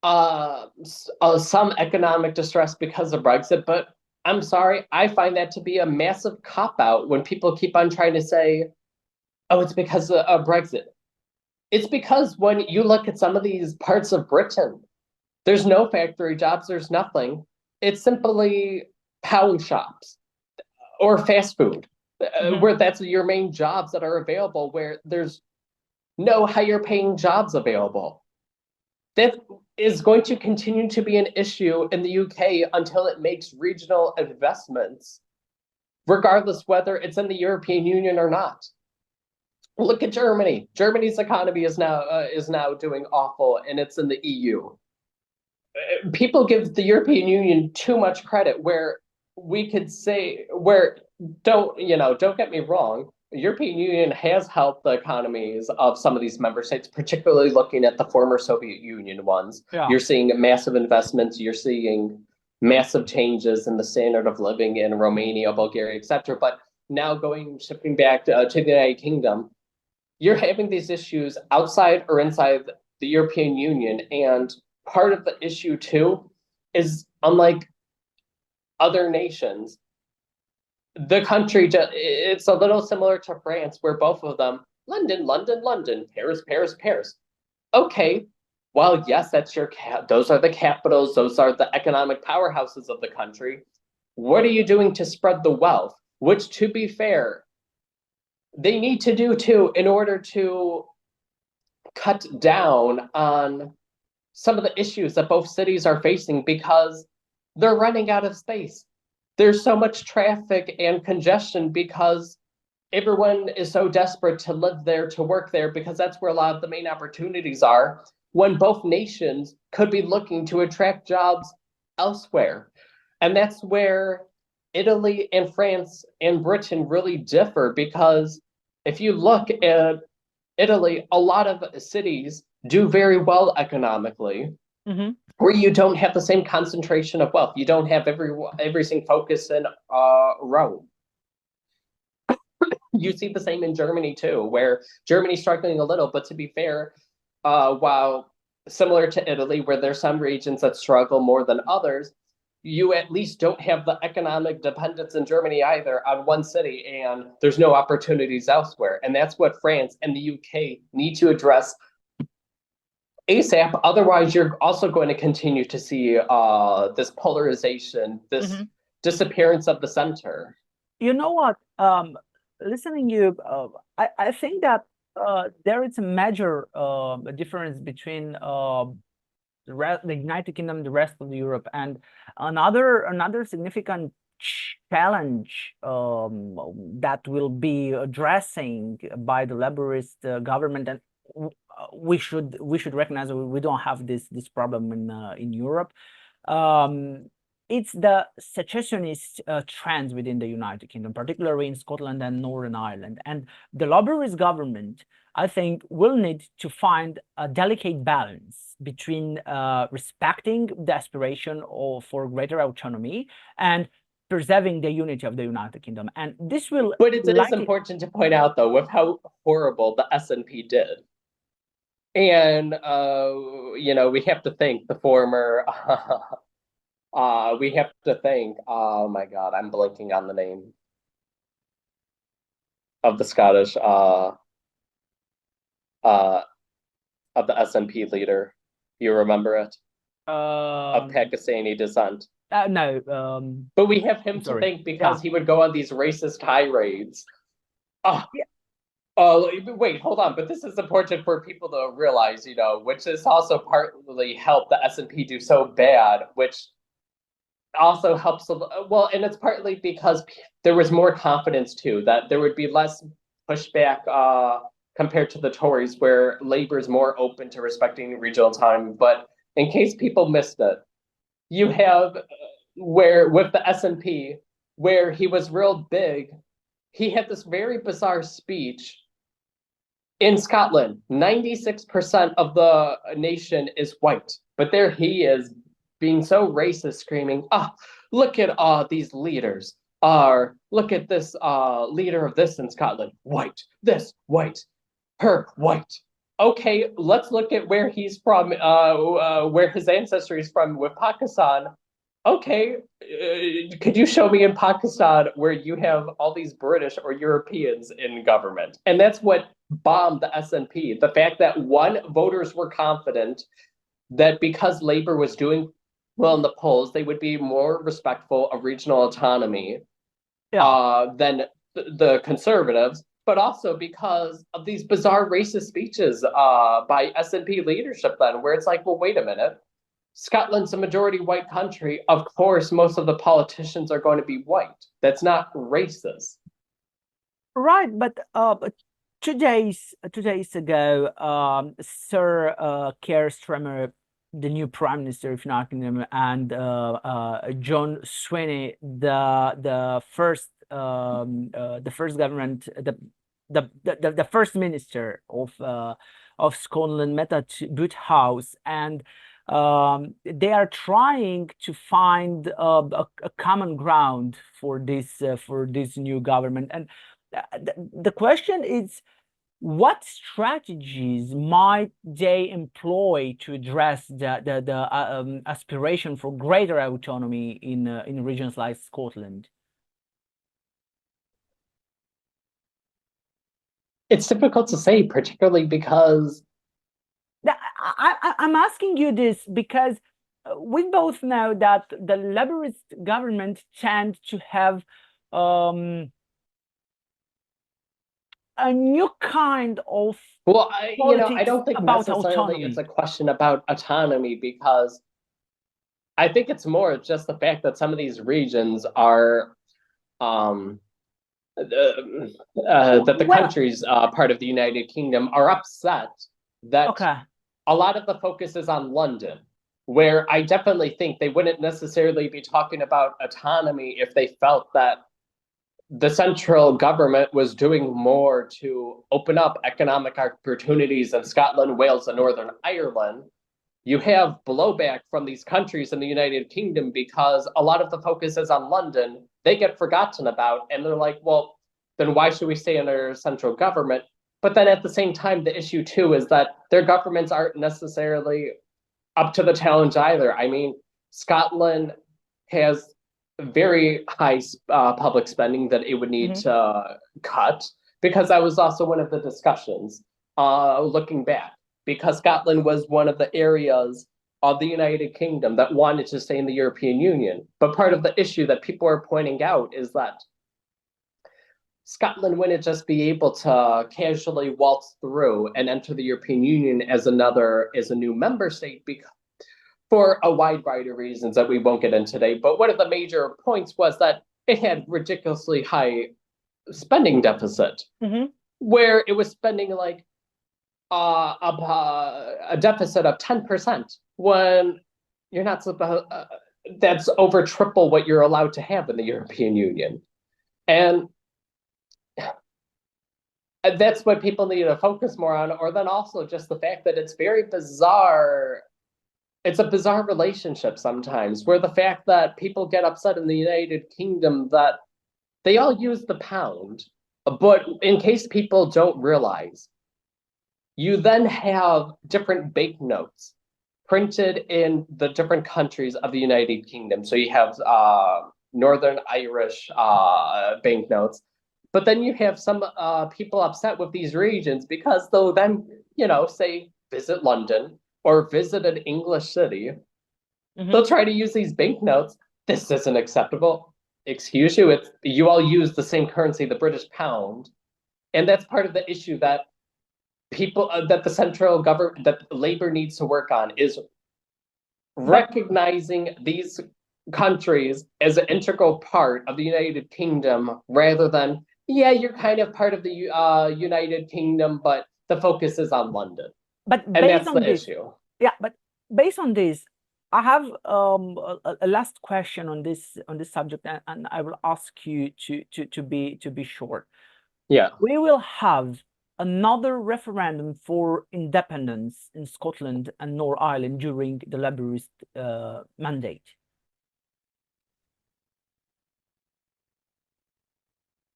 some economic distress because of Brexit, but I'm sorry, I find that to be a massive cop out when people keep on trying to say, oh, it's because of Brexit. It's because when you look at some of these parts of Britain, there's no factory jobs, there's nothing. It's simply pound shops or fast food, where that's your main jobs that are available, where there's no higher paying jobs available. That is going to continue to be an issue in the UK until it makes regional investments, regardless whether it's in the European Union or not. Look at Germany. Germany's economy is now doing awful, and it's in the EU. People give the European Union too much credit, where we could say, where don't get me wrong, the European Union has helped the economies of some of these member states, particularly looking at the former Soviet Union ones. Yeah. You're seeing massive investments, you're seeing massive changes in the standard of living in Romania, Bulgaria, etc. But now shifting back to the United Kingdom, you're having these issues outside or inside the European Union. And part of the issue, too, is unlike other nations, the country, it's a little similar to France, where both of them, London, London, London, Paris, Paris, Paris. Okay, well, yes, those are the capitals, those are the economic powerhouses of the country. What are you doing to spread the wealth? Which, to be fair, they need to do too, in order to cut down on some of the issues that both cities are facing, because they're running out of space. There's so much traffic and congestion because everyone is so desperate to live there, to work there, because that's where a lot of the main opportunities are, when both nations could be looking to attract jobs elsewhere. And that's where Italy and France and Britain really differ, because if you look at Italy, a lot of cities do very well economically, where you don't have the same concentration of wealth. You don't have everything focused in Rome. You see the same in Germany too, where Germany's struggling a little, but to be fair, while similar to Italy, where there's some regions that struggle more than others, you at least don't have the economic dependence in Germany either on one city, and there's no opportunities elsewhere. And that's what France and the UK need to address ASAP. Otherwise, you're also going to continue to see this polarization, this disappearance of the center. You know what? Listening you, I think that there is a major difference between the United Kingdom, the rest of Europe, and another significant challenge that will be addressing by the Labourist government, and we should recognize we don't have this problem in Europe. It's the secessionist trends within the United Kingdom, particularly in Scotland and Northern Ireland. And the Labourist government, I think, will need to find a delicate balance between respecting the aspiration for greater autonomy and preserving the unity of the United Kingdom. And this will... But it is important to point out, though, with how horrible the SNP did. And, we have to thank the former... we have to thank, oh my God, I'm blanking on the name of the Scottish, of the SNP leader. You remember it? Of Pakistani descent. No. But we have him to thank, because he would go on these racist tirades. Oh, wait, hold on. But this is important for people to realize, which is also partly helped the SNP do so bad, which also helps. Well, and it's partly because there was more confidence too, that there would be less pushback compared to the Tories, where Labour is more open to respecting regional autonomy. But in case people missed it, you have where with the SNP, where he was real big, he had this very bizarre speech In Scotland, 96% of the nation is white, but there he is being so racist, screaming, look at these leaders. Look at this leader of this in Scotland, white, this, white, her, white. Okay, let's look at where he's from, where his ancestry is from with Pakistan. Okay, could you show me in Pakistan where you have all these British or Europeans in government? And that's what bombed the SNP. The fact that voters were confident that because Labour was doing well in the polls, they would be more respectful of regional autonomy than the Conservatives, but also because of these bizarre racist speeches by SNP leadership then, where it's like, well, wait a minute. Scotland's a majority white country. Of course, most of the politicians are going to be white. That's not racist. Right, but 2 days ago, Sir Keir Starmer, the new Prime Minister of United Kingdom, and John Swinney, the first government, the first minister of Scotland, met at Boot House, and they are trying to find a common ground for this new government. And the question is, what strategies might they employ to address the aspiration for greater autonomy in regions like Scotland? It's difficult to say, particularly because I'm asking you this because we both know that the Labourist government tend to have a new kind of I don't think necessarily autonomy. It's a question about autonomy, because I think it's more just the fact that some of these regions are that the countries part of the United Kingdom are upset that a lot of the focus is on London, where I definitely think they wouldn't necessarily be talking about autonomy if they felt that the central government was doing more to open up economic opportunities in Scotland, Wales, and Northern Ireland. You have blowback from these countries in the United Kingdom because a lot of the focus is on London. They get forgotten about, and they're like, well, then why should we stay under central government? But then at the same time, the issue too is that their governments aren't necessarily up to the challenge either. I mean, Scotland has very high public spending that it would need to cut, because that was also one of the discussions looking back, because Scotland was one of the areas of the United Kingdom that wanted to stay in the European Union. But part of the issue that people are pointing out is that Scotland wouldn't just be able to casually waltz through and enter the European Union as a new member state, because for a wide variety of reasons that we won't get into today. But one of the major points was that it had ridiculously high spending deficit, where it was spending like a deficit of 10%, when you're not supposed. That's over triple what you're allowed to have in the European Union, and that's what people need to focus more on. Or then also just the fact that it's very bizarre. It's a bizarre relationship sometimes, where the fact that people get upset in the United Kingdom that they all use the pound, but in case people don't realize, you then have different banknotes printed in the different countries of the United Kingdom. So you have Northern Irish banknotes, but then you have some people upset with these regions because they'll then, say visit London or visit an English city. They'll try to use these banknotes. This isn't acceptable. Excuse you, you all use the same currency, the British pound. And that's part of the issue that that the central government, that Labour needs to work on, is recognizing these countries as an integral part of the United Kingdom, rather than, yeah, you're kind of part of the United Kingdom, but the focus is on London. But that's the issue. Yeah, but based on this, I have a last question on this subject, and I will ask you to be short. Yeah. We will have another referendum for independence in Scotland and Northern Ireland during the Labourist mandate?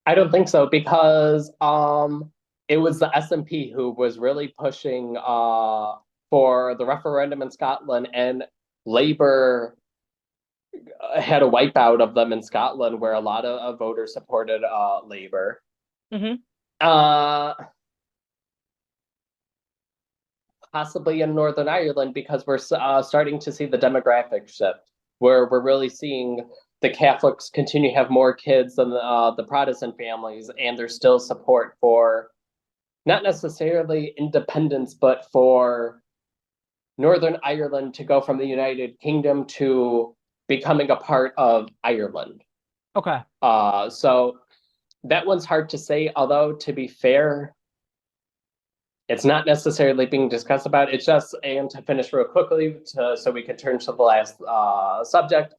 I don't think so, because it was the SNP who was really pushing for the referendum in Scotland, and Labour had a wipeout of them in Scotland, where a lot of voters supported Labour. Possibly in Northern Ireland, because we're starting to see the demographic shift, where we're really seeing the Catholics continue to have more kids than the Protestant families, and there's still support for not necessarily independence, but for Northern Ireland to go from the United Kingdom to becoming a part of Ireland. Okay. So that one's hard to say, although, to be fair, it's not necessarily being discussed about. It's just, and to finish real quickly, so we can turn to the last subject,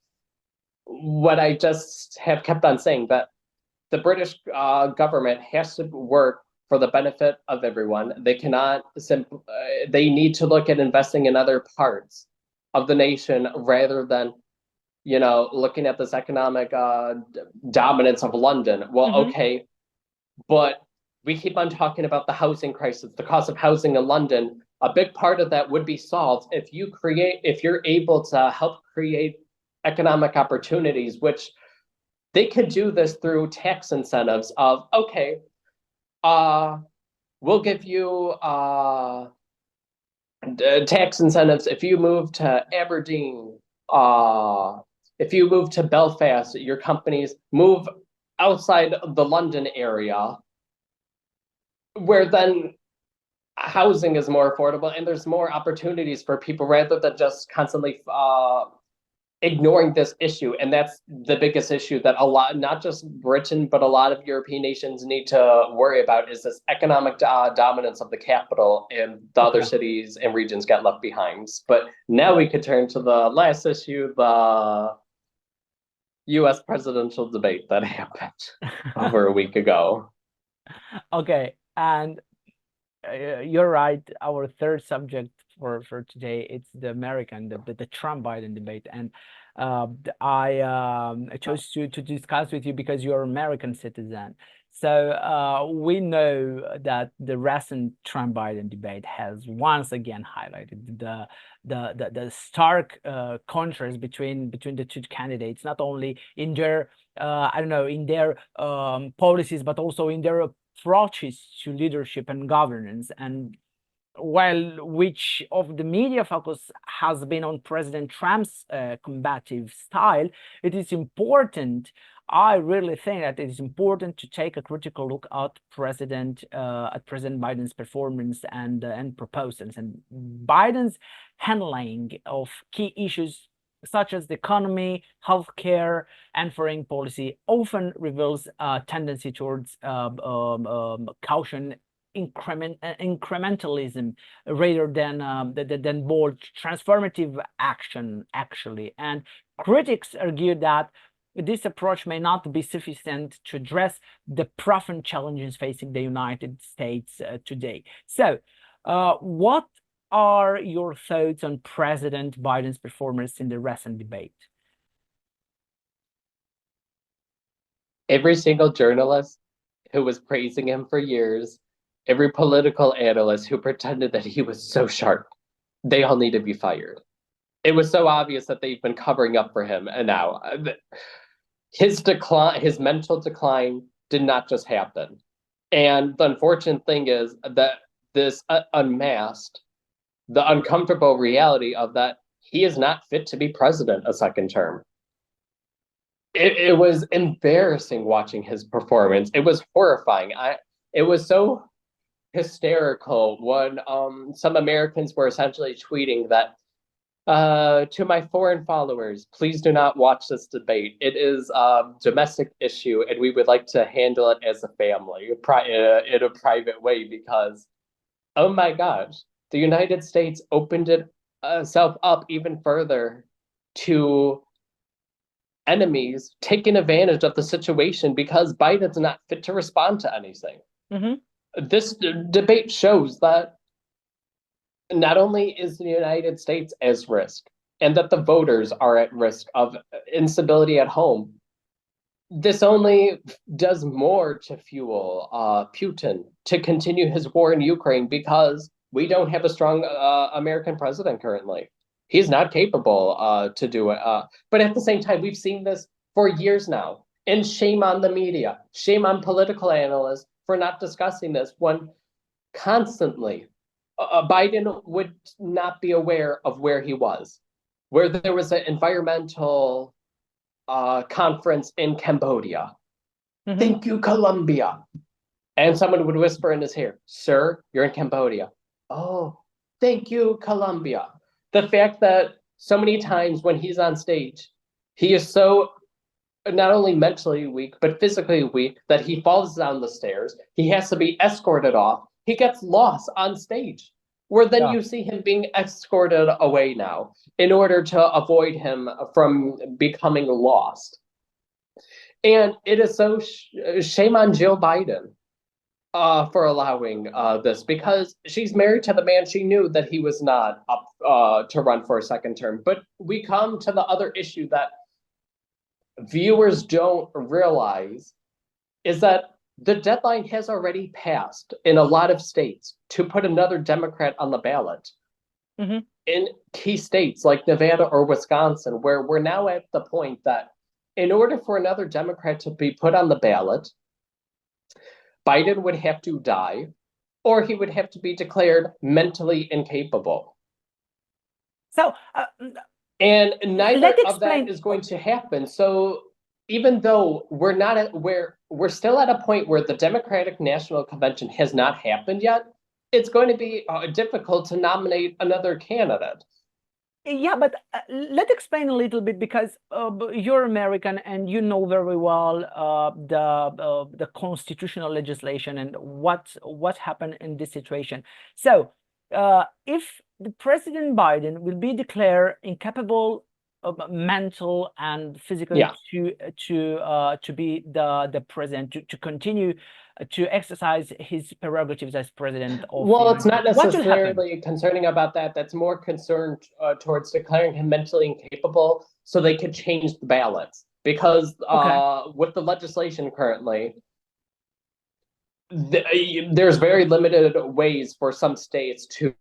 what I just have kept on saying, that the British government has to work for the benefit of everyone. They cannot they need to look at investing in other parts of the nation, rather than, looking at this economic dominance of London. Well, okay, but we keep on talking about the housing crisis, the cost of housing in London. A big part of that would be solved if you're able to help create economic opportunities, which they could do this through tax incentives of, okay, we'll give you tax incentives if you move to Aberdeen, if you move to Belfast, your companies move outside the London area, where then housing is more affordable and there's more opportunities for people, rather than just constantly ignoring this issue. And that's the biggest issue that not just Britain, but a lot of European nations need to worry about, is this economic dominance of the capital, and the other cities and regions get left behind. But now we could turn to the last issue, the US presidential debate that happened over a week ago. Okay, and you're right. Our third subject for today, it's the the Trump-Biden debate, and I chose to discuss with you because you're an American citizen. So we know that the recent Trump-Biden debate has once again highlighted the stark contrast between the two candidates, not only in their in their policies, but also in their approaches to leadership and governance. And while which of the media focus has been on President Trump's combative style, it is important, I really think that it is important to take a critical look at President Biden's performance and proposals, and Biden's handling of key issues such as the economy, healthcare, and foreign policy often reveals a tendency towards caution, incrementalism, rather than bold transformative action, actually. And critics argue that this approach may not be sufficient to address the profound challenges facing the United States today. So what are your thoughts on President Biden's performance in the recent debate? Every single journalist who was praising him for years, every political analyst who pretended that he was so sharp, they all need to be fired. It was so obvious that they've been covering up for him, and now his mental decline did not just happen. And the unfortunate thing is that this unmasked the uncomfortable reality of that he is not fit to be president a second term. It was embarrassing watching his performance. It was horrifying. It was so hysterical when some Americans were essentially tweeting that, to my foreign followers, please do not watch this debate. It is a domestic issue, and we would like to handle it as a family in a private way, because, oh my gosh, the United States opened itself up even further to enemies taking advantage of the situation because Biden's not fit to respond to anything. This debate shows that not only is the United States at risk and that the voters are at risk of instability at home, this only does more to fuel Putin to continue his war in Ukraine because we don't have a strong American president currently. He's not capable to do it. But at the same time, we've seen this for years now. And shame on the media, shame on political analysts for not discussing this when constantly Biden would not be aware of where he was, where there was an environmental conference in Cambodia. Mm-hmm. Thank you, Colombia. And someone would whisper in his ear, sir, you're in Cambodia. Oh, thank you, Colombia. The fact that so many times when he's on stage, he is so not only mentally weak, but physically weak that he falls down the stairs. He has to be escorted off. He gets lost on stage, where then you see him being escorted away now in order to avoid him from becoming lost. And it is so shame on Jill Biden for allowing this, because she's married to the man she knew that he was not up to run for a second term. But we come to the other issue that viewers don't realize is that the deadline has already passed in a lot of states to put another Democrat on the ballot. Mm-hmm. In key states like Nevada or Wisconsin, where we're now at the point that in order for another Democrat to be put on the ballot, Biden would have to die or he would have to be declared mentally incapable. So, and neither of that is going to happen. So even though we're not at where we're still at a point where the Democratic National Convention has not happened yet, it's going to be difficult to nominate another candidate. Yeah, but let's explain a little bit, because you're American and you know very well the constitutional legislation and what happened in this situation. So if the President Biden will be declared incapable mental and physically to be the president, to continue to exercise his prerogatives as president of it's not necessarily concerning about that. That's more concerned towards declaring him mentally incapable so they could change the ballots, because with the legislation currently, there's very limited ways for some states to.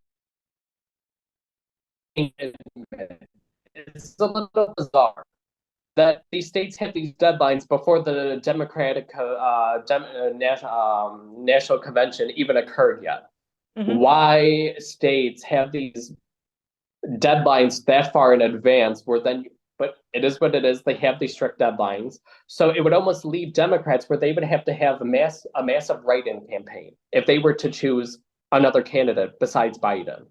It's a little bizarre that these states have these deadlines before the Democratic National Convention even occurred yet. Mm-hmm. Why states have these deadlines that far in advance, but it is what it is. They have these strict deadlines. So it would almost leave Democrats where they would have to have a massive write-in campaign if they were to choose another candidate besides Biden.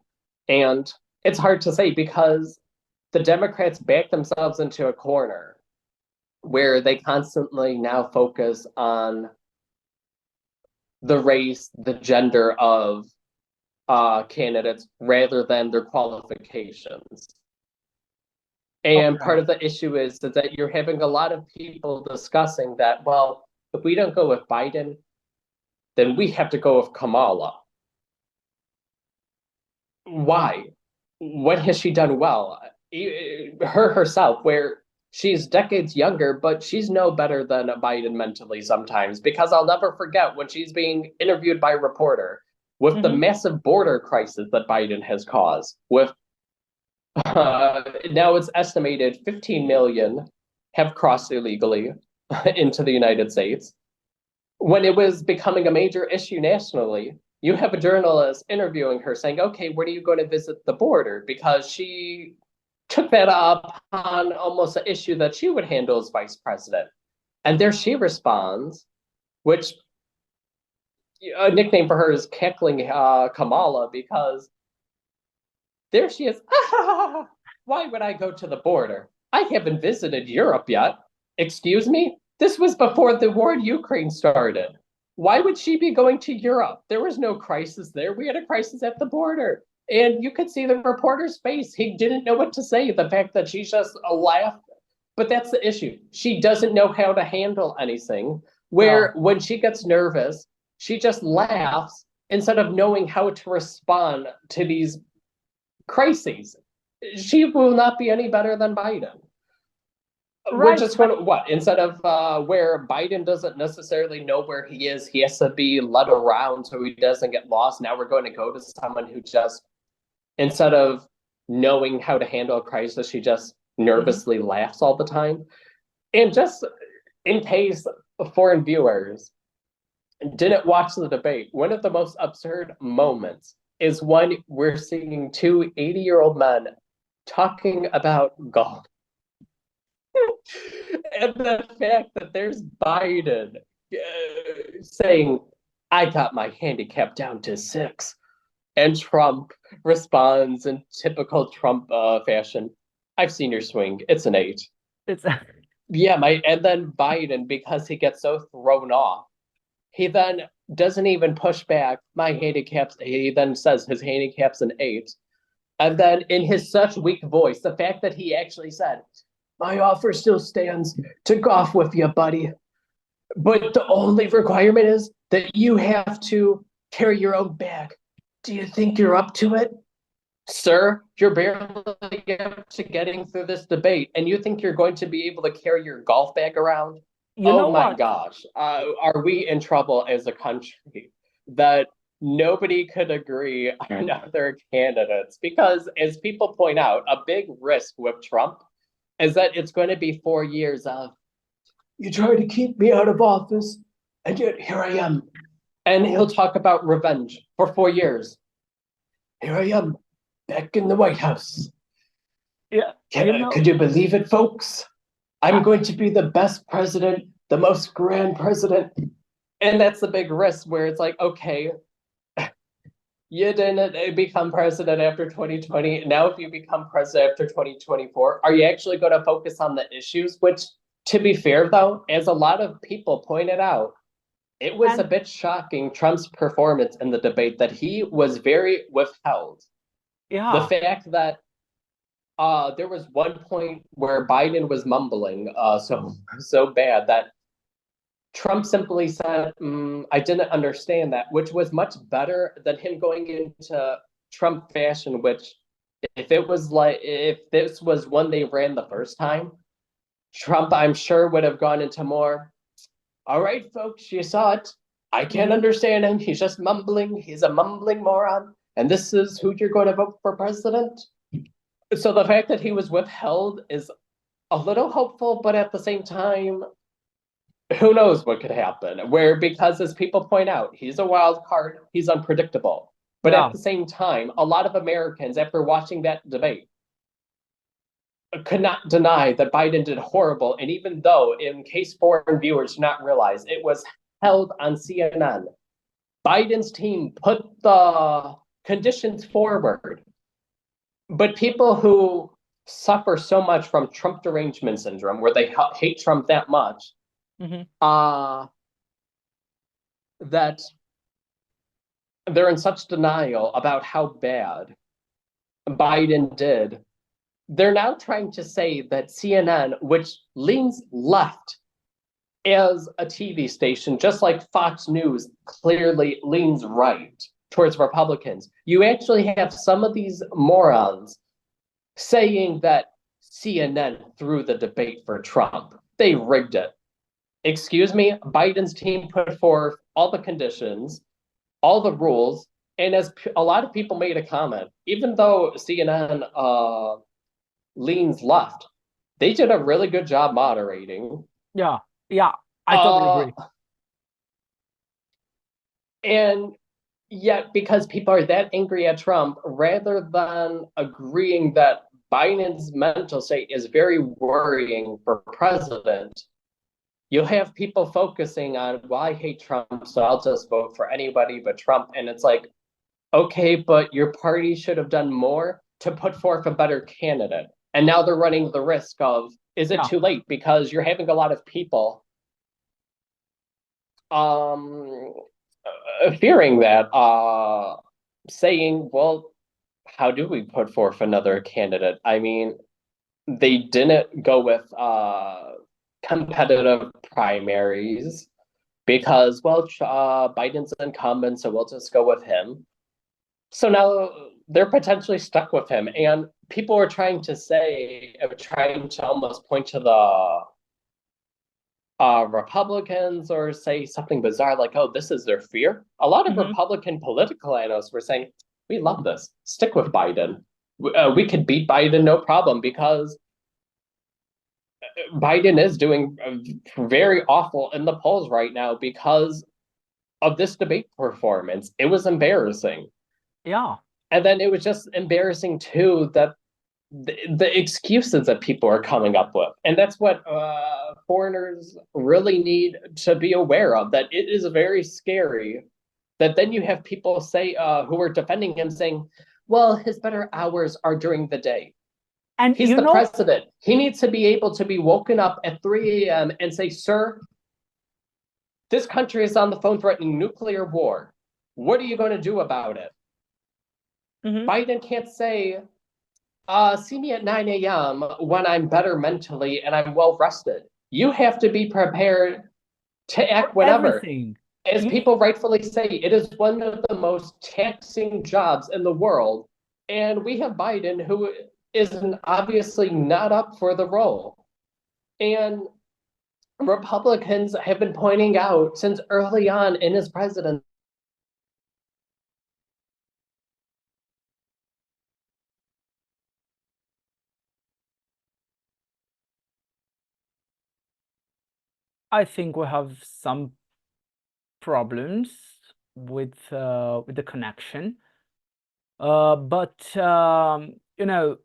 And it's hard to say because the Democrats back themselves into a corner where they constantly now focus on the race, the gender of candidates rather than their qualifications. And part of the issue is that you're having a lot of people discussing that, well, if we don't go with Biden, then we have to go with Kamala. Why? What has she done well? Her herself, where she's decades younger, but she's no better than Biden mentally sometimes, because I'll never forget when she's being interviewed by a reporter with the massive border crisis that Biden has caused. With now it's estimated 15 million have crossed illegally into the United States. When it was becoming a major issue nationally, you have a journalist interviewing her saying, okay, when are you going to visit the border? Because she took that up on almost an issue that she would handle as vice president. And there she responds, which a nickname for her is Cackling Kamala, because there she is. Why would I go to the border? I haven't visited Europe yet. Excuse me? This was before the war in Ukraine started. Why would she be going to Europe? There was no crisis there. We had a crisis at the border. And you could see the reporter's face. He didn't know what to say. The fact that she just laughed. But that's the issue. She doesn't know how to handle anything. Where when she gets nervous, she just laughs instead of knowing how to respond to these crises. She will not be any better than Biden. We're Right, just going to, what, instead of where Biden doesn't necessarily know where he is, he has to be led around so he doesn't get lost. Now we're going to go to someone who just, instead of knowing how to handle a crisis, she just nervously laughs all the time. And just in case foreign viewers didn't watch the debate, one of the most absurd moments is when we're seeing two 80-year-old men talking about golf. And the fact that there's Biden saying, I got my handicap down to 6. And Trump responds in typical Trump fashion, I've seen your swing. It's an 8. it's Yeah, and then Biden, because he gets so thrown off, he then doesn't even push back. He then says his handicap's an 8. And then in his such weak voice, the fact that he actually said, my offer still stands to golf with you, buddy. But the only requirement is that you have to carry your own bag. Do you think you're up to it? Sir, you're barely up to getting through this debate, and you think you're going to be able to carry your golf bag around? you know Oh my what? gosh. Are we in trouble as a country that nobody could agree on other candidates? Because as people point out, a big risk with Trump is that it's going to be 4 years of, you tried to keep me out of office, and yet here I am. And he'll talk about revenge for 4 years. Here I am, back in the White House. Yeah, Could you believe it, folks? I'm going to be the best president, the most grand president. And that's the big risk where it's like, okay, you didn't become president after 2020. Now, if you become president after 2024, are you actually going to focus on the issues? Which, to be fair, though, as a lot of people pointed out, it was a bit shocking, Trump's performance in the debate, that he was very withheld. The fact that there was one point where Biden was mumbling so bad that Trump simply said, I didn't understand that, which was much better than him going into Trump fashion, which if this was when they ran the first time, Trump, I'm sure, would have gone into more, all right, folks, you saw it. I can't understand him. He's just mumbling. He's a mumbling moron. And this is who you're going to vote for president. So the fact that he was withheld is a little hopeful, but at the same time, who knows what could happen? Because as people point out, he's a wild card, he's unpredictable. But at the same time, a lot of Americans, after watching that debate, could not deny that Biden did horrible. And even though, in case foreign viewers do not realize, it was held on CNN, Biden's team put the conditions forward. But people who suffer so much from Trump derangement syndrome, where they hate Trump that much, that they're in such denial about how bad Biden did, they're now trying to say that CNN, which leans left as a TV station, just like Fox News clearly leans right towards Republicans, you actually have some of these morons saying that CNN threw the debate for Trump. They rigged it. Excuse me, Biden's team put forth all the conditions, all the rules, and as a lot of people made a comment, even though CNN leans left, they did a really good job moderating. Yeah, I totally agree. And yet, because people are that angry at Trump, rather than agreeing that Biden's mental state is very worrying for president, you'll have people focusing on, well, I hate Trump, so I'll just vote for anybody but Trump. And it's like, okay, but your party should have done more to put forth a better candidate. And now they're running the risk of, is it too late? Because you're having a lot of people fearing that, saying, well, how do we put forth another candidate? I mean, they didn't go with competitive primaries. because, well, Biden's incumbent, so we'll just go with him. So now they're potentially stuck with him. And people are trying to almost point to the Republicans or say something bizarre like, oh, this is their fear. A lot of Republican political analysts were saying, we love this. Stick with Biden. We could beat Biden, no problem, because Biden is doing very awful in the polls right now because of this debate performance. It was embarrassing. Yeah. And then it was just embarrassing, too, that the excuses that people are coming up with. And that's what foreigners really need to be aware of, that it is very scary that then you have people say who are defending him saying, well, his better hours are during the day. And he's the president. He needs to be able to be woken up at 3 a.m. and say, sir, this country is on the phone threatening nuclear war. What are you going to do about it? Biden can't say, see me at 9 a.m. when I'm better mentally and I'm well rested. You have to be prepared to act whenever. Everything. As people rightfully say, it is one of the most taxing jobs in the world. And we have Biden, who is obviously not up for the role. And Republicans have been pointing out since early on in his presidency. I think we have some problems with the connection, but you know,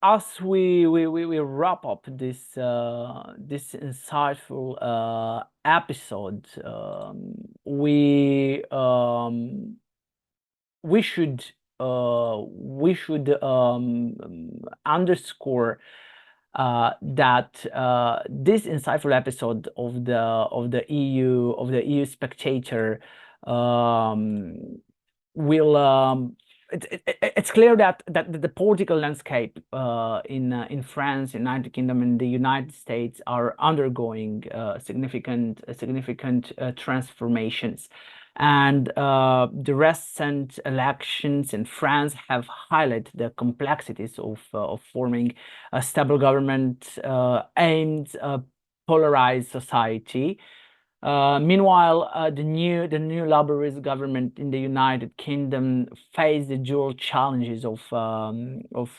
as we wrap up this this insightful episode, we should underscore that this insightful episode of the EU Spectator will it's clear that the political landscape in France, United Kingdom, and the United States are undergoing significant transformations. And the recent elections in France have highlighted the complexities of forming a stable government aimed at polarized society. Meanwhile, the new Labourist government in the United Kingdom face the dual challenges of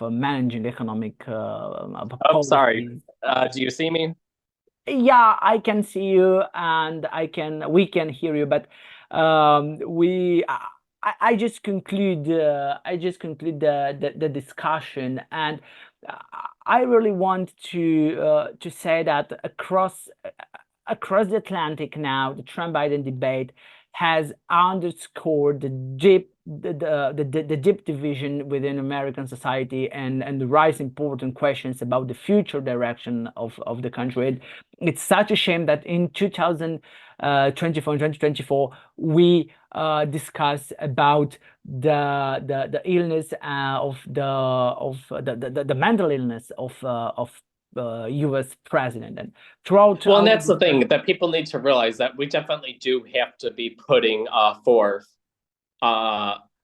managing economic policies. Sorry. Do you see me? Yeah, I can see you, and we can hear you, but I just conclude the discussion, and I really want to say that across the Atlantic now, the Trump-Biden debate has underscored the deep division within American society, and the rise important questions about the future direction of the country. It's such a shame that in 2024 and 2024 we discuss about the illness of the mental illness of U.S. president. And throughout, well, and that's the thing that people need to realize, that we definitely do have to be putting forth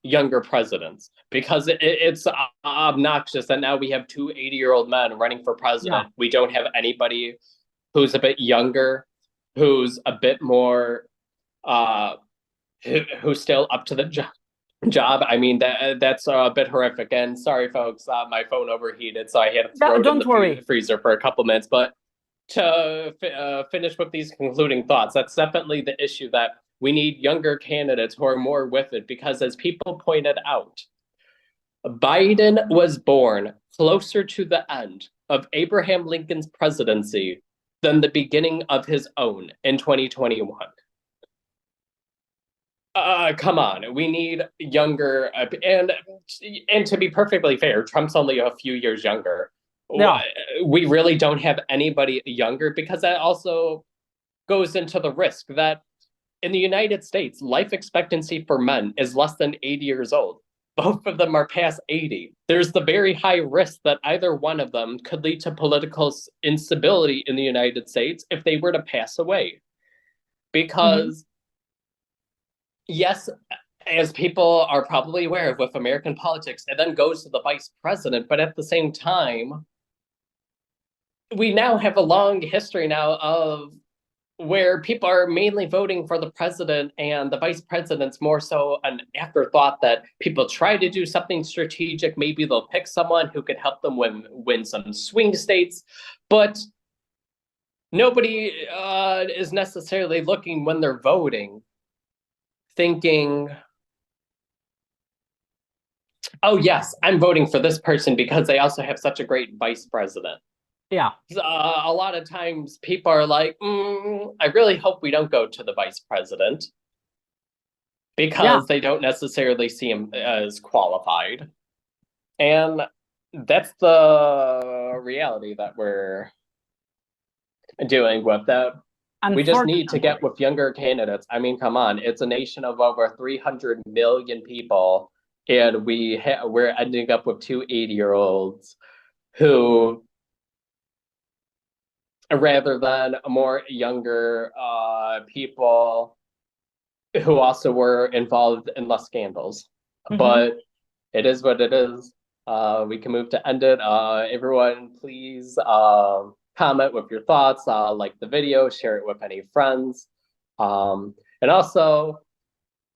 younger presidents, because it's obnoxious that now we have two 80-year-old men running for president. Yeah. We don't have anybody who's a bit younger, who's a bit more who's still up to the job. I mean, that's a bit horrific. And sorry, folks, my phone overheated, so I had to throw it in the freezer for a couple minutes. But to finish with these concluding thoughts, that's definitely the issue, that we need younger candidates who are more with it, because as people pointed out, Biden was born closer to the end of Abraham Lincoln's presidency than the beginning of his own in 2021. Come on, we need younger, and to be perfectly fair, Trump's only a few years younger. No. We really don't have anybody younger, because that also goes into the risk that in the United States, life expectancy for men is less than 80 years old. Both of them are past 80. There's the very high risk that either one of them could lead to political instability in the United States if they were to pass away. because yes, as people are probably aware of with American politics, it then goes to the vice president. But at the same time, we now have a long history now of where people are mainly voting for the president and the vice president's more so an afterthought that people try to do something strategic. Maybe they'll pick someone who could help them win some swing states, but nobody is necessarily looking when they're voting, thinking, oh yes, I'm voting for this person because they also have such a great vice president. Yeah. A lot of times people are like, I really hope we don't go to the vice president because they don't necessarily see him as qualified. And that's the reality that we're dealing with. That we just need to get with younger candidates. I mean, come on, it's a nation of over 300 million people, and we're ending up with two 80-year-olds who, rather than more younger people who also were involved in less scandals. But it is what it is. We can move to end it. Everyone, please comment with your thoughts, like the video, share it with any friends. And also,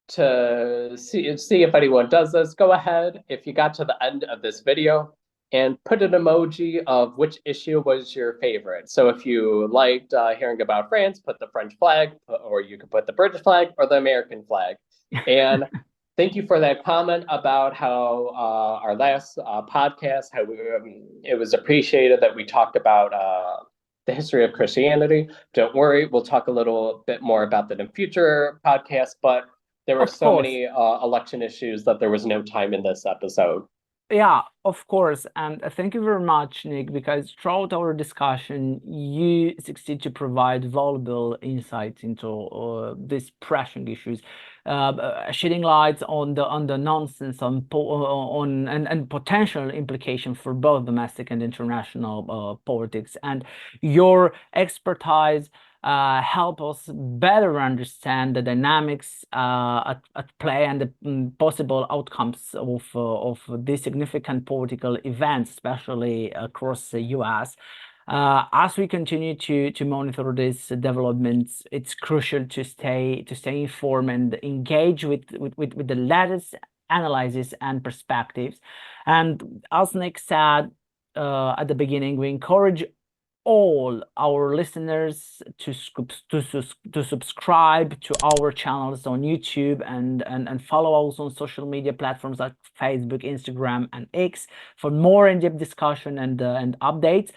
to see if anyone does this, go ahead, if you got to the end of this video, and put an emoji of which issue was your favorite. So if you liked hearing about France, put the French flag, or you could put the British flag or the American flag. And thank you for that comment about how our last podcast, how it was appreciated that we talked about the history of Christianity. Don't worry, we'll talk a little bit more about that in future podcasts, but there were so many election issues that there was no time in this episode. Yeah, of course. And thank you very much, Nick, because throughout our discussion, you succeed to provide valuable insights into these pressing issues, shedding light on the nonsense and potential implication for both domestic and international politics. And your expertise help us better understand the dynamics at play and the possible outcomes of these significant political events, especially across the US. As we continue to monitor these developments, it's crucial to stay informed and engage with the latest analysis and perspectives. And as Nick said at the beginning, we encourage all our listeners to subscribe to our channels on YouTube and follow us on social media platforms like Facebook, Instagram, and X for more in-depth discussion and updates.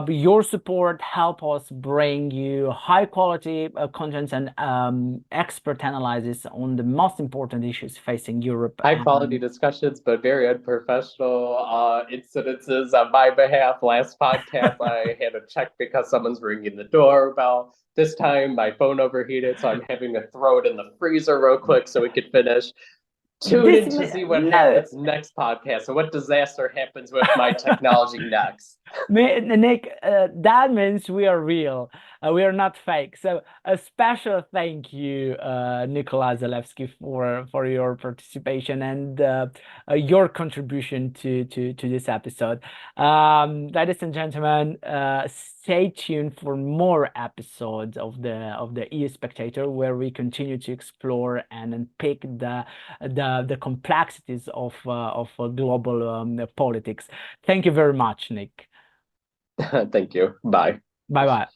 Your support help us bring you high quality content and expert analysis on the most important issues facing Europe. High quality discussions, but very unprofessional incidences on my behalf. Last podcast, I had a check because someone's ringing the doorbell. This time, my phone overheated, so I'm having to throw it in the freezer real quick so we could finish. Tune in to see what happens next podcast and what disaster happens with my technology next. Nick, that means we are real. We are not fake. So a special thank you, Nikolai Zalewski, for your participation and your contribution to this episode. Ladies and gentlemen, stay tuned for more episodes of the EU Spectator, where we continue to explore and unpick the complexities of global politics. Thank you very much, Nick. Thank you. Bye. Bye-bye.